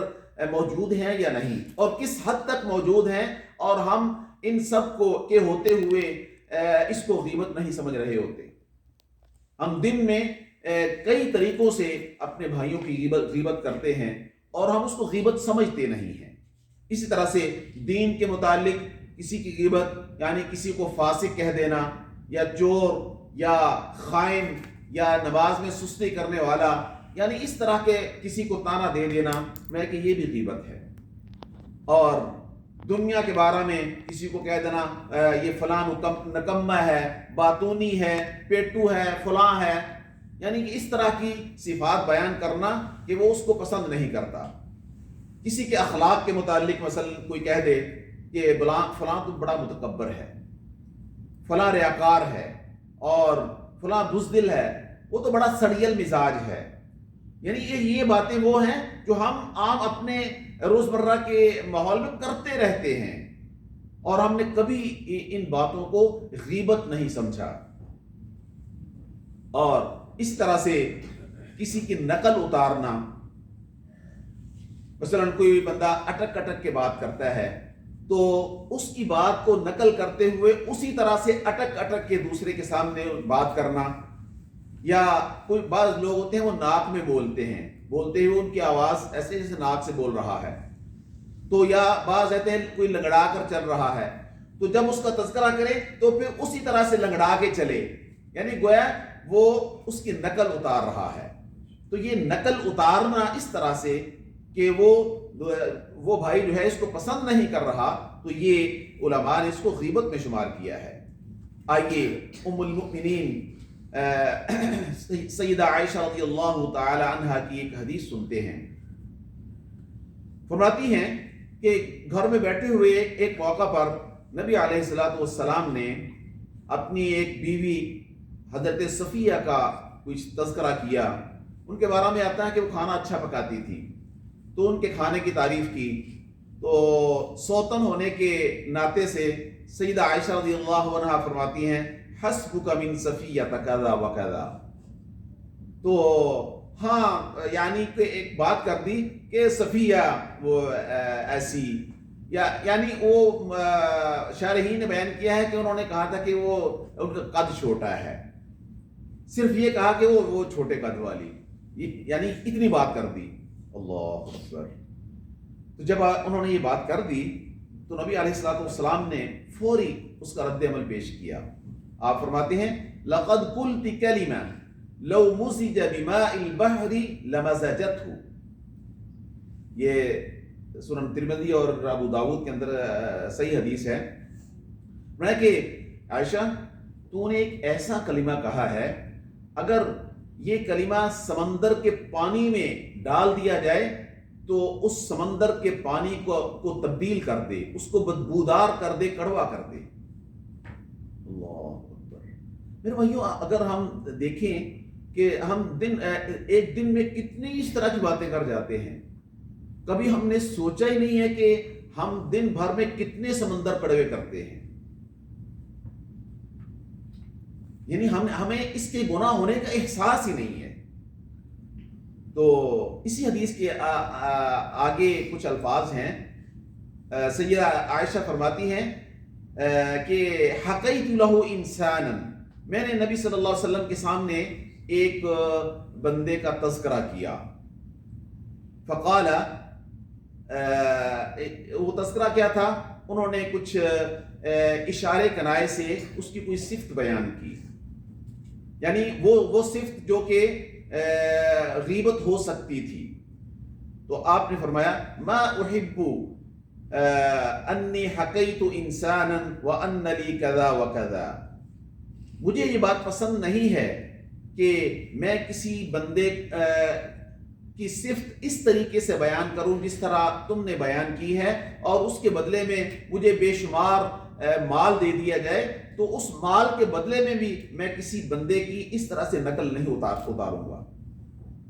موجود ہیں یا نہیں، اور کس حد تک موجود ہیں، اور ہم ان سب کو کے ہوتے ہوئے اس کو غیبت نہیں سمجھ رہے ہوتے۔ ہم دن میں کئی طریقوں سے اپنے بھائیوں کی غیبت کرتے ہیں اور ہم اس کو غیبت سمجھتے نہیں ہیں۔ اسی طرح سے دین کے متعلق کسی کی غیبت، یعنی کسی کو فاسق کہہ دینا، یا چور، یا خائن، یا نماز میں سستی کرنے والا، یعنی اس طرح کے کسی کو طعنہ دے دینا، کہ یہ بھی غیبت ہے۔ اور دنیا کے بارے میں کسی کو کہہ دینا یہ فلاں نکمہ ہے، باتونی ہے، پیٹو ہے، فلاں ہے، یعنی کہ اس طرح کی صفات بیان کرنا کہ وہ اس کو پسند نہیں کرتا۔ کسی کے اخلاق کے متعلق مثلا کوئی کہہ دے کہ فلاں تو بڑا متکبر ہے، فلاں ریاکار ہے، اور فلاں بزدل ہے، وہ تو بڑا سڑیل مزاج ہے، یعنی یہ باتیں وہ ہیں جو ہم عام اپنے روزمرہ کے ماحول میں کرتے رہتے ہیں، اور ہم نے کبھی ان باتوں کو غیبت نہیں سمجھا۔ اور اس طرح سے کسی کی نقل اتارنا، مثلا کوئی بندہ اٹک اٹک کے بات کرتا ہے تو اس کی بات کو نقل کرتے ہوئے اسی طرح سے اٹک اٹک کے دوسرے کے سامنے بات کرنا، یا کوئی بعض لوگ ہوتے ہیں وہ ناک میں بولتے ہیں، بولتے ہوئے ان کی آواز ایسے جیسے ناک سے بول رہا ہے، تو یا بعض کہتے ہیں کوئی لنگڑا کر چل رہا ہے، تو جب اس کا تذکرہ کرے تو پھر اسی طرح سے لنگڑا کے چلے، یعنی گویا وہ اس کی نقل اتار رہا ہے۔ تو یہ نقل اتارنا اس طرح سے کہ وہ بھائی جو ہے اس کو پسند نہیں کر رہا، تو یہ علماء نے اس کو غیبت میں شمار کیا ہے۔ آئیے ام المؤمنین سیدہ عائشہ رضی اللہ تعالی عنہا کی ایک حدیث سنتے ہیں۔ فرماتی ہیں کہ گھر میں بیٹھے ہوئے ایک موقع پر نبی علیہ الصلوۃ والسلام نے اپنی ایک بیوی حضرت صفیہ کا کچھ تذکرہ کیا۔ ان کے بارے میں آتا ہے کہ وہ کھانا اچھا پکاتی تھی، تو ان کے کھانے کی تعریف کی، تو سوتن ہونے کے ناطے سے سیدہ عائشہ رضی اللہ عنہا فرماتی ہیں حسبک من صفیہ کذا و کذا. تو ہاں یعنی کہ ایک بات کر دی کہ صفیہ وہ ایسی یعنی وہ شارحین نے بیان کیا ہے کہ انہوں نے کہا تھا کہ وہ ان کا قد چھوٹا ہے، صرف یہ کہا کہ وہ چھوٹے قد والی، یعنی اتنی بات کر دی. اللہ اکبر. تو جب انہوں نے یہ بات کر دی تو نبی علیہ الصلوۃ والسلام نے فوری اس کا رد عمل پیش کیا. آپ فرماتے ہیں لقد قلت کلمہ لو مزج بماء البحر لمزجته. یہ سنن ترمذی اور ابو داؤد کے اندر صحیح حدیث ہے. میں کہ عائشہ تو نے ایک ایسا کلمہ کہا ہے، اگر یہ کلمہ سمندر کے پانی میں ڈال دیا جائے تو اس سمندر کے پانی کو تبدیل کر دے، اس کو بدبودار کر دے، کڑوا کر دے. اللہ اکبر. میرے بھائیوں، اگر ہم دیکھیں کہ ہم ایک دن میں کتنی اس طرح کی باتیں کر جاتے ہیں، کبھی ہم نے سوچا ہی نہیں ہے کہ ہم دن بھر میں کتنے سمندر کڑوے کرتے ہیں. یعنی ہمیں اس کے گناہ ہونے کا احساس ہی نہیں ہے. تو اسی حدیث کے آگے کچھ الفاظ ہیں. سیدہ عائشہ فرماتی ہیں کہ حقیت لہ انسانا، میں نے نبی صلی اللہ علیہ وسلم کے سامنے ایک بندے کا تذکرہ کیا. فقال، وہ تذکرہ کیا تھا؟ انہوں نے کچھ اشارے کنائے سے اس کی کوئی صفت بیان کی، یعنی وہ صفت جو کہ غیبت ہو سکتی تھی. تو آپ نے فرمایا ما احب انی حقیت انسانا وان لی کذا وکذا. مجھے یہ بات پسند نہیں ہے کہ میں کسی بندے کی صفت اس طریقے سے بیان کروں جس طرح تم نے بیان کی ہے، اور اس کے بدلے میں مجھے بے شمار مال دے دیا جائے تو اس مال کے بدلے میں بھی میں کسی بندے کی اس طرح سے نقل نہیں اتاروں گا.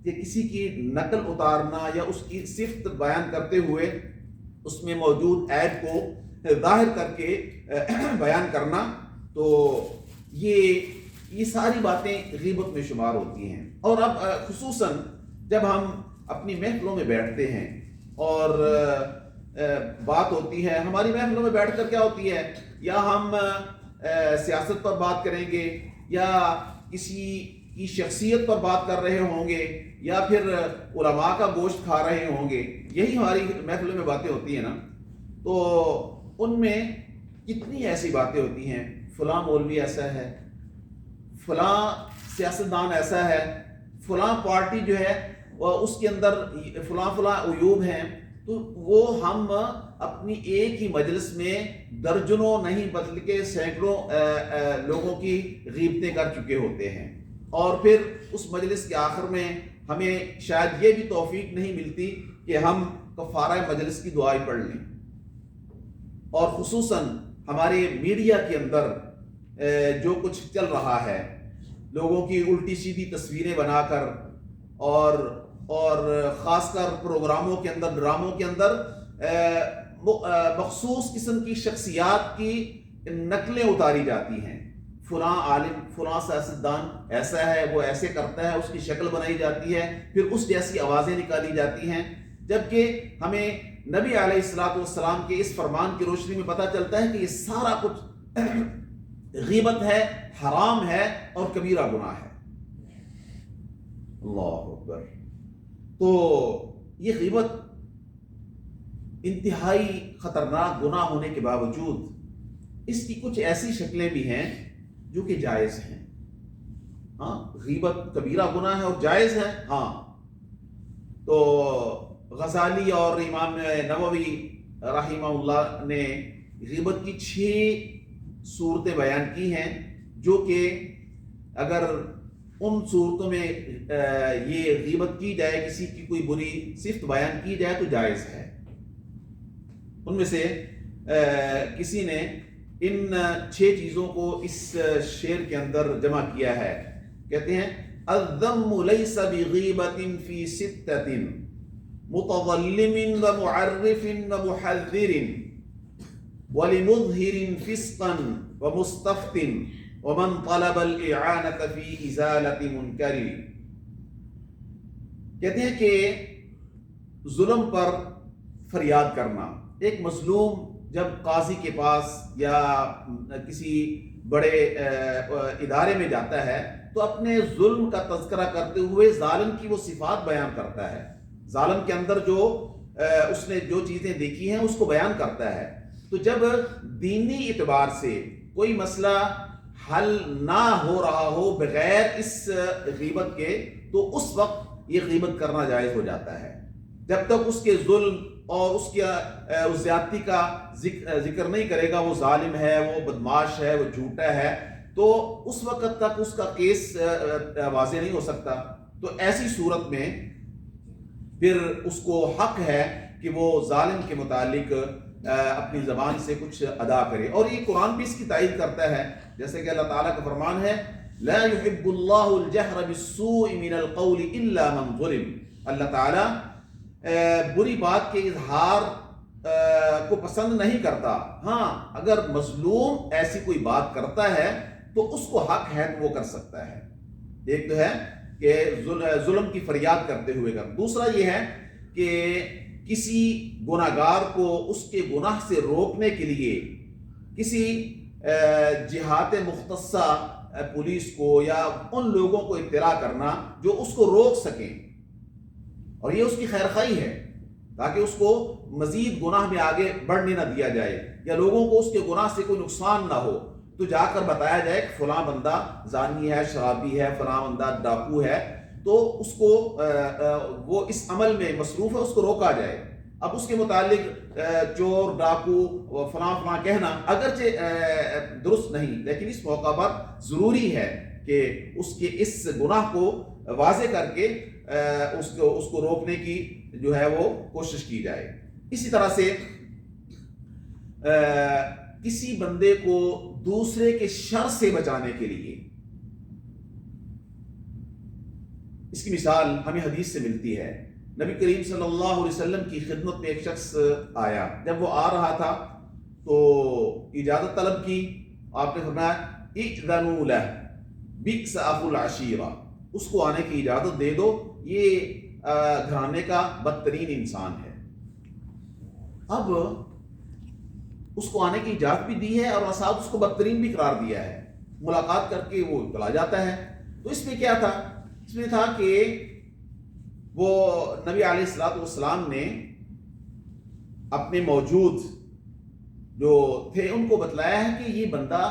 کہ کسی کی نقل اتارنا یا اس کی صفت بیان کرتے ہوئے اس میں موجود عیب کو ظاہر کر کے بیان کرنا، تو یہ ساری باتیں غیبت میں شمار ہوتی ہیں. اور اب خصوصاً جب ہم اپنی محفلوں میں بیٹھتے ہیں اور بات ہوتی ہے، ہماری محفلوں میں بیٹھ کر کیا ہوتی ہے، یا ہم سیاست پر بات کریں گے، یا کسی کی شخصیت پر بات کر رہے ہوں گے، یا پھر علماء کا گوشت کھا رہے ہوں گے. یہی ہماری محفلوں میں باتیں ہوتی ہیں نا. تو ان میں کتنی ایسی باتیں ہوتی ہیں، فلاں مولوی ایسا ہے، فلاں سیاستدان ایسا ہے، فلاں پارٹی جو ہے اس کے اندر فلاں عیوب ہیں. تو وہ ہم اپنی ایک ہی مجلس میں درجنوں نہیں بلکہ سینکڑوں لوگوں کی غیبتیں کر چکے ہوتے ہیں، اور پھر اس مجلس کے آخر میں ہمیں شاید یہ بھی توفیق نہیں ملتی کہ ہم کفارہ مجلس کی دعائیں پڑھ لیں. اور خصوصاً ہمارے میڈیا کے اندر جو کچھ چل رہا ہے، لوگوں کی الٹی سیدھی تصویریں بنا کر اور خاص کر پروگراموں کے اندر، ڈراموں کے اندر مخصوص قسم کی شخصیات کی نقلیں اتاری جاتی ہیں. فلاں عالم، فلاں سیاستدان ایسا ہے، وہ ایسے کرتا ہے، اس کی شکل بنائی جاتی ہے، پھر اس جیسی آوازیں نکالی جاتی ہیں. جبکہ ہمیں نبی علیہ الصلوۃ والسلام کے اس فرمان کی روشنی میں پتہ چلتا ہے کہ یہ سارا کچھ غیبت ہے، حرام ہے اور کبیرہ گناہ ہے. اللہ اکبر. تو یہ غیبت انتہائی خطرناک گناہ ہونے کے باوجود اس کی کچھ ایسی شکلیں بھی ہیں جو کہ جائز ہیں. ہاں، غیبت کبیرہ گناہ ہے اور جائز ہے. ہاں، تو غزالی اور امام نووی رحمہ اللہ نے غیبت کی 6 صورتیں بیان کی ہیں، جو کہ اگر ان صورتوں میں یہ غیبت کی جائے، کسی کی کوئی بری صفت بیان کی جائے تو جائز ہے. ان میں سے کسی نے ان 6 چیزوں کو اس شعر کے اندر جمع کیا ہے. کہتے ہیں الذم لیس بغیبت فی 6، متظلم ومعرف ومحذر ولمظهر فسقا ومستفت ومن طلب الإعانة في إزالة منكر. کہتے ہیں کہ ظلم پر فریاد کرنا. ایک مظلوم جب قاضی کے پاس یا کسی بڑے ادارے میں جاتا ہے تو اپنے ظلم کا تذکرہ کرتے ہوئے ظالم کی وہ صفات بیان کرتا ہے. ظالم کے اندر جو اس نے جو چیزیں دیکھی ہیں اس کو بیان کرتا ہے. تو جب دینی اعتبار سے کوئی مسئلہ حل نہ ہو رہا ہو بغیر اس غیبت کے, تو اس وقت یہ غیبت کرنا جائز ہو جاتا ہے. جب تک اس کے ظلم اور اس کی اس زیادتی کا ذکر نہیں کرے گا, وہ ظالم ہے, وہ بدماش ہے, وہ جھوٹا ہے, تو اس وقت تک اس کا کیس واضح نہیں ہو سکتا. تو ایسی صورت میں پھر اس کو حق ہے کہ وہ ظالم کے متعلق اپنی زبان سے کچھ ادا کرے. اور یہ قرآن بھی اس کی تائید کرتا ہے, جیسے کہ اللہ تعالیٰ کا فرمان ہے لا يحب اللہ الجہر بالسوء من القول الا من ظلم. اللہ تعالیٰ بری بات کے اظہار کو پسند نہیں کرتا. ہاں, اگر مظلوم ایسی کوئی بات کرتا ہے تو اس کو حق ہے تو وہ کر سکتا ہے. ایک تو ہے کہ ظلم کی فریاد کرتے ہوئے کر. دوسرا یہ ہے کہ کسی گناہگار کو اس کے گناہ سے روکنے کے لیے کسی جہات مختصہ پولیس کو یا ان لوگوں کو اطلاع کرنا جو اس کو روک سکیں, اور یہ اس کی خیرخواہی ہے تاکہ اس کو مزید گناہ میں آگے بڑھنے نہ دیا جائے, یا لوگوں کو اس کے گناہ سے کوئی نقصان نہ ہو. تو جا کر بتایا جائے کہ فلاں بندہ زانی ہے, شرابی ہے, فلاں بندہ ڈاکو ہے, تو اس کو وہ اس عمل میں مصروف ہے, اس کو روکا جائے. اب اس کے متعلق چور, ڈاکو, فلاں فلاں کہنا اگرچہ درست نہیں, لیکن اس موقع پر ضروری ہے کہ اس کے اس گناہ کو واضح کر کے اس کو روکنے کی جو ہے وہ کوشش کی جائے. اسی طرح سے کسی بندے کو دوسرے کے شر سے بچانے کے لیے, اس کی مثال ہمیں حدیث سے ملتی ہے. نبی کریم صلی اللہ علیہ وسلم کی خدمت میں ایک شخص آیا. جب وہ آ رہا تھا تو اجازت طلب کی. آپ نے فرمایا اِذْنُوا لَهُ بِئْسَ أَخُو الْعَشِيرَةِ, اس کو آنے کی اجازت دے دو, یہ گھرانے کا بدترین انسان ہے. اب اس کو آنے کی اجازت بھی دی ہے اور ساتھ اس کو بدترین بھی قرار دیا ہے. ملاقات کر کے وہ چلا جاتا ہے. تو اس میں کیا تھا؟ اس میں تھا کہ وہ نبی علیہ الصلوۃ والسلام نے اپنے موجود جو تھے ان کو بتلایا ہے کہ یہ بندہ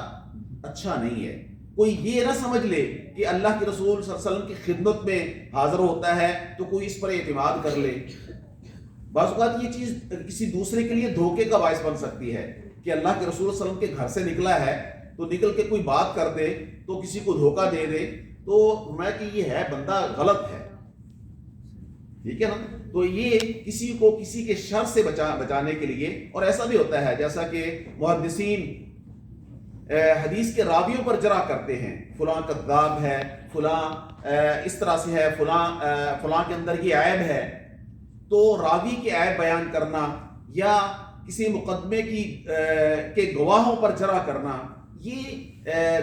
اچھا نہیں ہے. کوئی یہ نہ سمجھ لے کہ اللہ کے رسول صلی اللہ علیہ وسلم کی خدمت میں حاضر ہوتا ہے تو کوئی اس پر اعتماد کر لے. بعض اوقات یہ چیز کسی دوسرے کے لیے دھوکے کا باعث بن سکتی ہے کہ اللہ کے رسول صلی اللہ علیہ وسلم کے گھر سے نکلا ہے تو نکل کے کوئی بات کر دے تو کسی کو دھوکہ دے دے, تو میں کہ یہ ہے بندہ غلط ہے. ٹھیک ہے نا. تو یہ کسی کو کسی کے شر سے بچانے کے لیے, اور ایسا بھی ہوتا ہے جیسا کہ محدثین حدیث کے راویوں پر جرح کرتے ہیں, فلاں کذاب ہے, فلاں اس طرح سے ہے, فلاں کے اندر یہ عیب ہے. تو راوی کے عیب بیان کرنا یا کسی مقدمے کے گواہوں پر جرح کرنا یہ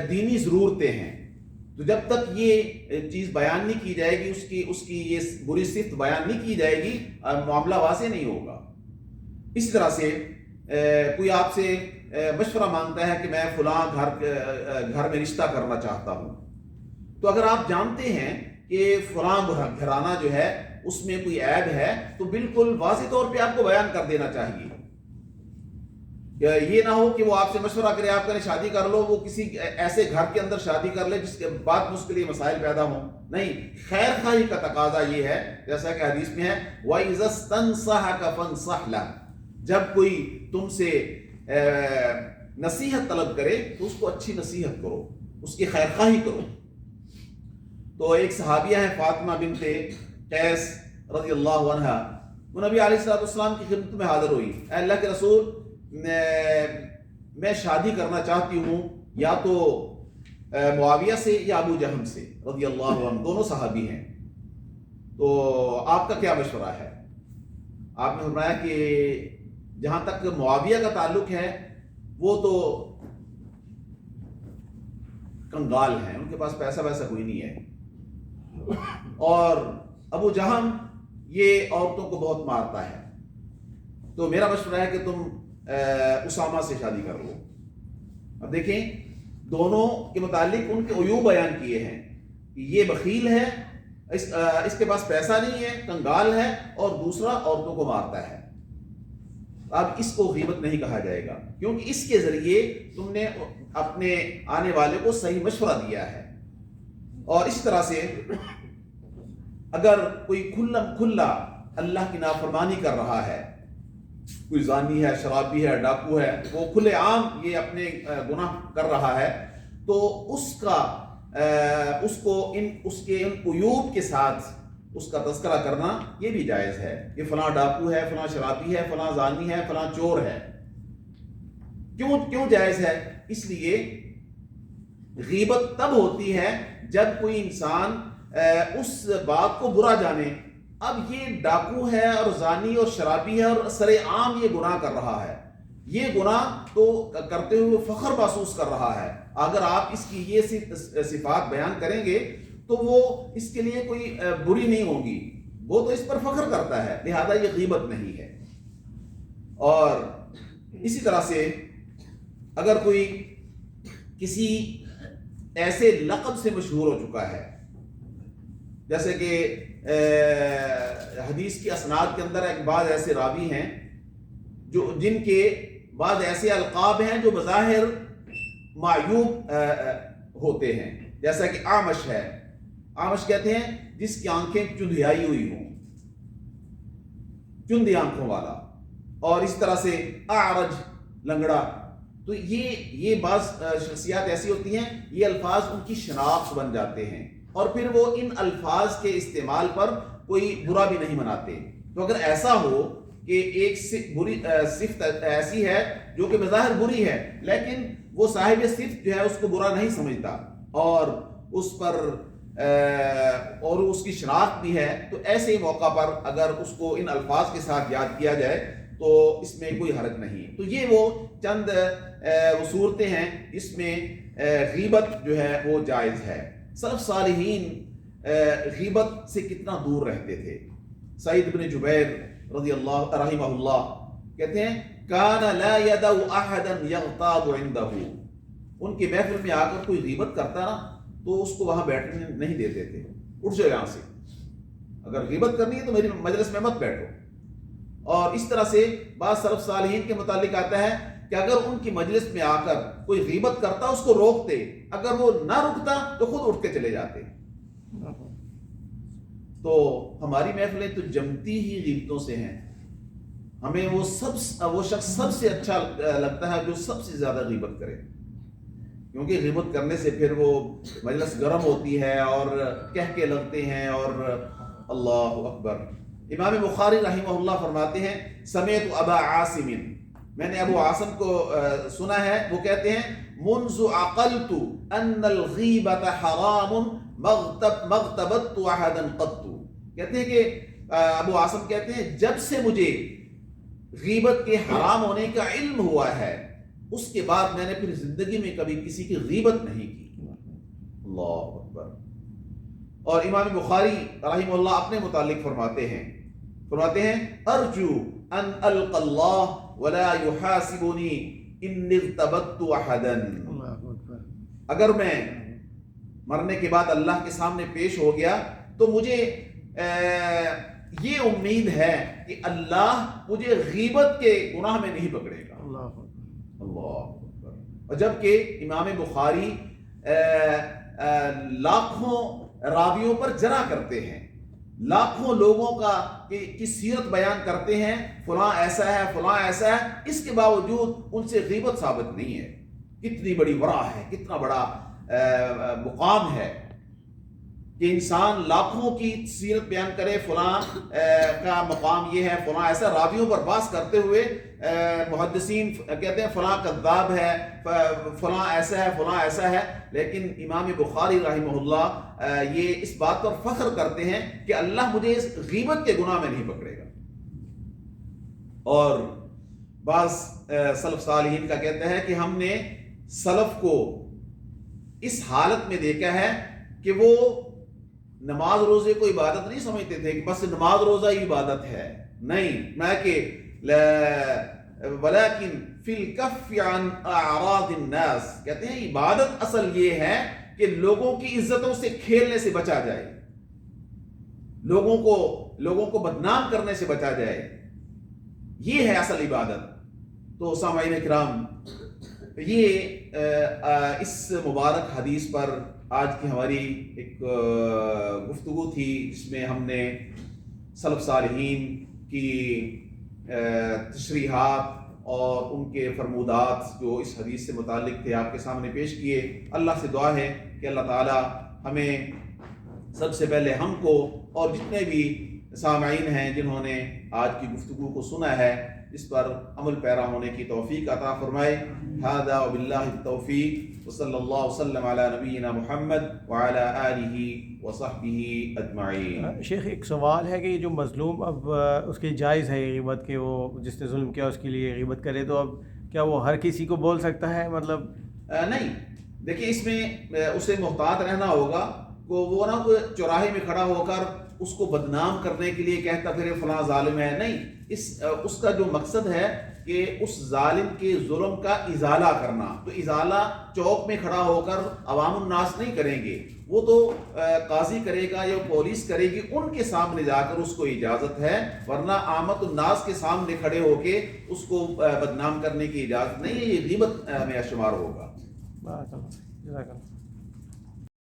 دینی ضرورتیں ہیں. تو جب تک یہ چیز بیان نہیں کی جائے گی, اس کی یہ بری صفت بیان نہیں کی جائے گی, معاملہ واضح نہیں ہوگا. اسی طرح سے کوئی آپ سے مشورہ مانگتا ہے کہ میں فلاں گھر میں رشتہ کرنا چاہتا ہوں, تو اگر آپ جانتے ہیں کہ فلاں گھرانہ جو ہے اس میں کوئی عیب ہے تو بالکل واضح طور پہ آپ کو بیان کر دینا چاہیے. یہ نہ ہو کہ وہ آپ سے مشورہ کرے, آپ کہیں شادی کر لو, وہ کسی ایسے گھر کے اندر شادی کر لے جس کے بعد اس کے لیے مسائل پیدا ہوں. نہیں, خیر خواہی کا تقاضا یہ ہے جیسا کہ حدیث میں ہے وَإِذَا اسْتَنصَحَكَ فَانصَحْ لَهُ, جب کوئی تم سے نصیحت طلب کرے تو اس کو اچھی نصیحت کرو, اس کی خیر خواہی کرو. تو ایک صحابیہ ہے فاطمہ بنت قیس رضی اللہ عنہ, وہ نبی علیہ الصلوۃ والسلام کی خدمت میں حاضر ہوئی. اے اللہ کے رسول, میں شادی کرنا چاہتی ہوں یا تو معاویہ سے یا ابو جہم سے رضی اللہ عنہ, دونوں صحابی ہیں, تو آپ کا کیا مشورہ ہے؟ آپ نے فرمایا کہ جہاں تک معاویہ کا تعلق ہے وہ تو کنگال ہیں، ان کے پاس پیسہ ویسا کوئی نہیں ہے، اور ابو جہم یہ عورتوں کو بہت مارتا ہے، تو میرا مشورہ ہے کہ تم اسامہ سے شادی کر لو۔ اب دیکھیں دونوں کے متعلق ان کے عیوب بیان کیے ہیں کہ یہ بخیل ہے، اس کے پاس پیسہ نہیں ہے، کنگال ہے، اور دوسرا عورتوں کو مارتا ہے۔ اب اس کو غیبت نہیں کہا جائے گا، کیونکہ اس کے ذریعے تم نے اپنے آنے والے کو صحیح مشورہ دیا ہے۔ اور اس طرح سے اگر کوئی کھلم کھلا اللہ کی نافرمانی کر رہا ہے، کوئی زانی ہے، شرابی ہے، ڈاکو ہے، وہ کھلے عام یہ اپنے گناہ کر رہا ہے، تو اس کو اس کے ان عیوب کے ساتھ اس کا تذکرہ کرنا یہ بھی جائز ہے کہ فلاں ڈاکو ہے، فلاں شرابی ہے، فلاں زانی ہے، فلاں چور ہے۔ کیوں جائز ہے؟ اس لیے غیبت تب ہوتی ہے جب کوئی انسان اس بات کو برا جانے، اب یہ ڈاکو ہے اور زانی اور شرابی ہے اور سر عام یہ گناہ کر رہا ہے، یہ گناہ تو کرتے ہوئے فخر محسوس کر رہا ہے، اگر آپ اس کی یہ صفات بیان کریں گے تو وہ اس کے لیے کوئی بری نہیں ہوگی، وہ تو اس پر فخر کرتا ہے، لہذا یہ غیبت نہیں ہے۔ اور اسی طرح سے اگر کوئی کسی ایسے لقب سے مشہور ہو چکا ہے، جیسے کہ حدیث کی اسناد کے اندر ایک بعض ایسے راوی ہیں جن کے بعض ایسے القاب ہیں جو بظاہر معیوب ہوتے ہیں، جیسا کہ اعمش ہے، اعمش کہتے ہیں جس کی آنکھیں چندیائی ہوئی ہوں، چندی آنکھوں والا، اور اس طرح سے اعرج، لنگڑا۔ تو یہ بعض شخصیات ایسی ہوتی ہیں، یہ الفاظ ان کی شناخت بن جاتے ہیں، اور پھر وہ ان الفاظ کے استعمال پر کوئی برا بھی نہیں مناتے۔ تو اگر ایسا ہو کہ ایک بری صفت ایسی ہے جو کہ بظاہر بری ہے، لیکن وہ صاحب صفت جو ہے اس کو برا نہیں سمجھتا اور اس پر اور اس کی شناخت بھی ہے، تو ایسے موقع پر اگر اس کو ان الفاظ کے ساتھ یاد کیا جائے تو اس میں کوئی حرج نہیں۔ تو یہ وہ چند صورتیں ہیں جس میں غیبت جو ہے وہ جائز ہے۔ سلف صالحین غیبت سے کتنا دور رہتے تھے۔ سعید بن جبیر رضی اللہ رحمہ اللہ کہتے ہیں کان لا يدع احدا یغتاب عنده، ان کی محفل میں آ کر کوئی غیبت کرتا نا تو اس کو وہاں بیٹھنے نہیں دیتے تھے، اٹھ جاؤ یہاں سے، اگر غیبت کرنی ہے تو میری مجلس میں مت بیٹھو۔ اور اس طرح سے بعض سلف صالحین کے متعلق آتا ہے کہ اگر ان کی مجلس میں آ کر کوئی غیبت کرتا اس کو روکتے، اگر وہ نہ رکتا تو خود اٹھ کے چلے جاتے۔ تو ہماری محفلیں تو جمتی ہی غیبتوں سے ہیں، ہمیں وہ شخص سب سے اچھا لگتا ہے جو سب سے زیادہ غیبت کرے، کیونکہ غیبت کرنے سے پھر وہ مجلس گرم ہوتی ہے اور کہہ کے لگتے ہیں، اور اللہ اکبر۔ امام بخاری رحمہ اللہ فرماتے ہیں سمعت ابا عاصم، میں نے ابو عاصم کو سنا ہے، وہ کہتے ہیں منذ عقلت ان الغیبۃ حرام مغتبت احدا قط، کہتے ہیں کہ ابو عاصم کہتے ہیں جب سے مجھے غیبت کے حرام ہونے کا علم ہوا ہے اس کے بعد میں نے پھر زندگی میں کبھی کسی کی غیبت نہیں کی۔ اللہ اکبر۔ اور امام بخاری رحمہ اللہ اپنے متعلق فرماتے ہیں ارجو ان القى اللہ ولا يحاسبني ان ارتبطت احدا، اگر میں مرنے کے بعد اللہ کے سامنے پیش ہو گیا تو مجھے یہ امید ہے کہ اللہ مجھے غیبت کے گناہ میں نہیں پکڑے گا۔ اللہ اکبر۔ اور جبکہ امام بخاری لاکھوں راویوں پر جرح کرتے ہیں، لاکھوں لوگوں کی سیرت بیان کرتے ہیں، فلاں ایسا ہے، فلاں ایسا ہے، اس کے باوجود ان سے غیبت ثابت نہیں ہے۔ کتنی بڑی ورع ہے، کتنا بڑا مقام ہے کہ انسان لاکھوں کی سیرت بیان کرے، فلاں کا مقام یہ ہے، فلاں ایسا، راویوں پر بحث کرتے ہوئے محدثین کہتے ہیں فلاں کذاب ہے، فلاں ایسا ہے، فلاں ایسا ہے، لیکن امام بخاری رحمہ اللہ یہ اس بات پر فخر کرتے ہیں کہ اللہ مجھے اس غیبت کے گناہ میں نہیں پکڑے گا۔ اور بعض سلف صالحین کا کہتا ہے کہ ہم نے سلف کو اس حالت میں دیکھا ہے کہ وہ نماز روزے کو عبادت نہیں سمجھتے تھے کہ بس نماز روزہ ہی عبادت ہے، نہیں، نہ کہ ولیکن فی الکف عن اعراض الناس، کہتے ہیں عبادت اصل یہ ہے کہ لوگوں کی عزتوں سے کھیلنے سے بچا جائے، لوگوں کو بدنام کرنے سے بچا جائے، یہ ہے اصل عبادت۔ تو سامعین کرام، یہ اس مبارک حدیث پر آج کی ہماری ایک گفتگو تھی، جس میں ہم نے سلف صالحین کی تشریحات اور ان کے فرمودات جو اس حدیث سے متعلق تھے آپ کے سامنے پیش کیے۔ اللہ سے دعا ہے کہ اللہ تعالی ہمیں سب سے پہلے ہم کو اور جتنے بھی سامعین ہیں جنہوں نے آج کی گفتگو کو سنا ہے اس پر عمل پیرا ہونے کی توفیق عطا فرمائے۔ ھذا وباللہ التوفیق وصلی اللہ وسلم علی نبینا محمد وعلی آلہ وصحبہ اجمعین۔ شیخ ایک سوال ہے کہ یہ جو مظلوم اب اس کے جائز ہے غیبت کہ وہ جس نے ظلم کیا اس کے لیے غیبت کرے، تو اب کیا وہ ہر کسی کو بول سکتا ہے؟ مطلب نہیں، دیکھیں اس میں اسے محتاط رہنا ہوگا کہ وہ نہ چوراہے میں کھڑا ہو کر اس کو بدنام کرنے کے لیے کہتا پھر فلاں ظالم ہے، نہیں، اس کا جو مقصد ہے کہ اس ظالم کے ظلم کا ازالہ کرنا، تو ازالہ چوک میں کھڑا ہو کر عوام الناس نہیں کریں گے، وہ تو قاضی کرے گا یا پولیس کرے گی، ان کے سامنے جا کر اس کو اجازت ہے، ورنہ عامت الناس کے سامنے کھڑے ہو کے اس کو بدنام کرنے کی اجازت نہیں ہے، یہ غیبت میں شمار ہوگا۔ بارک اللہ، جزاک اللہ۔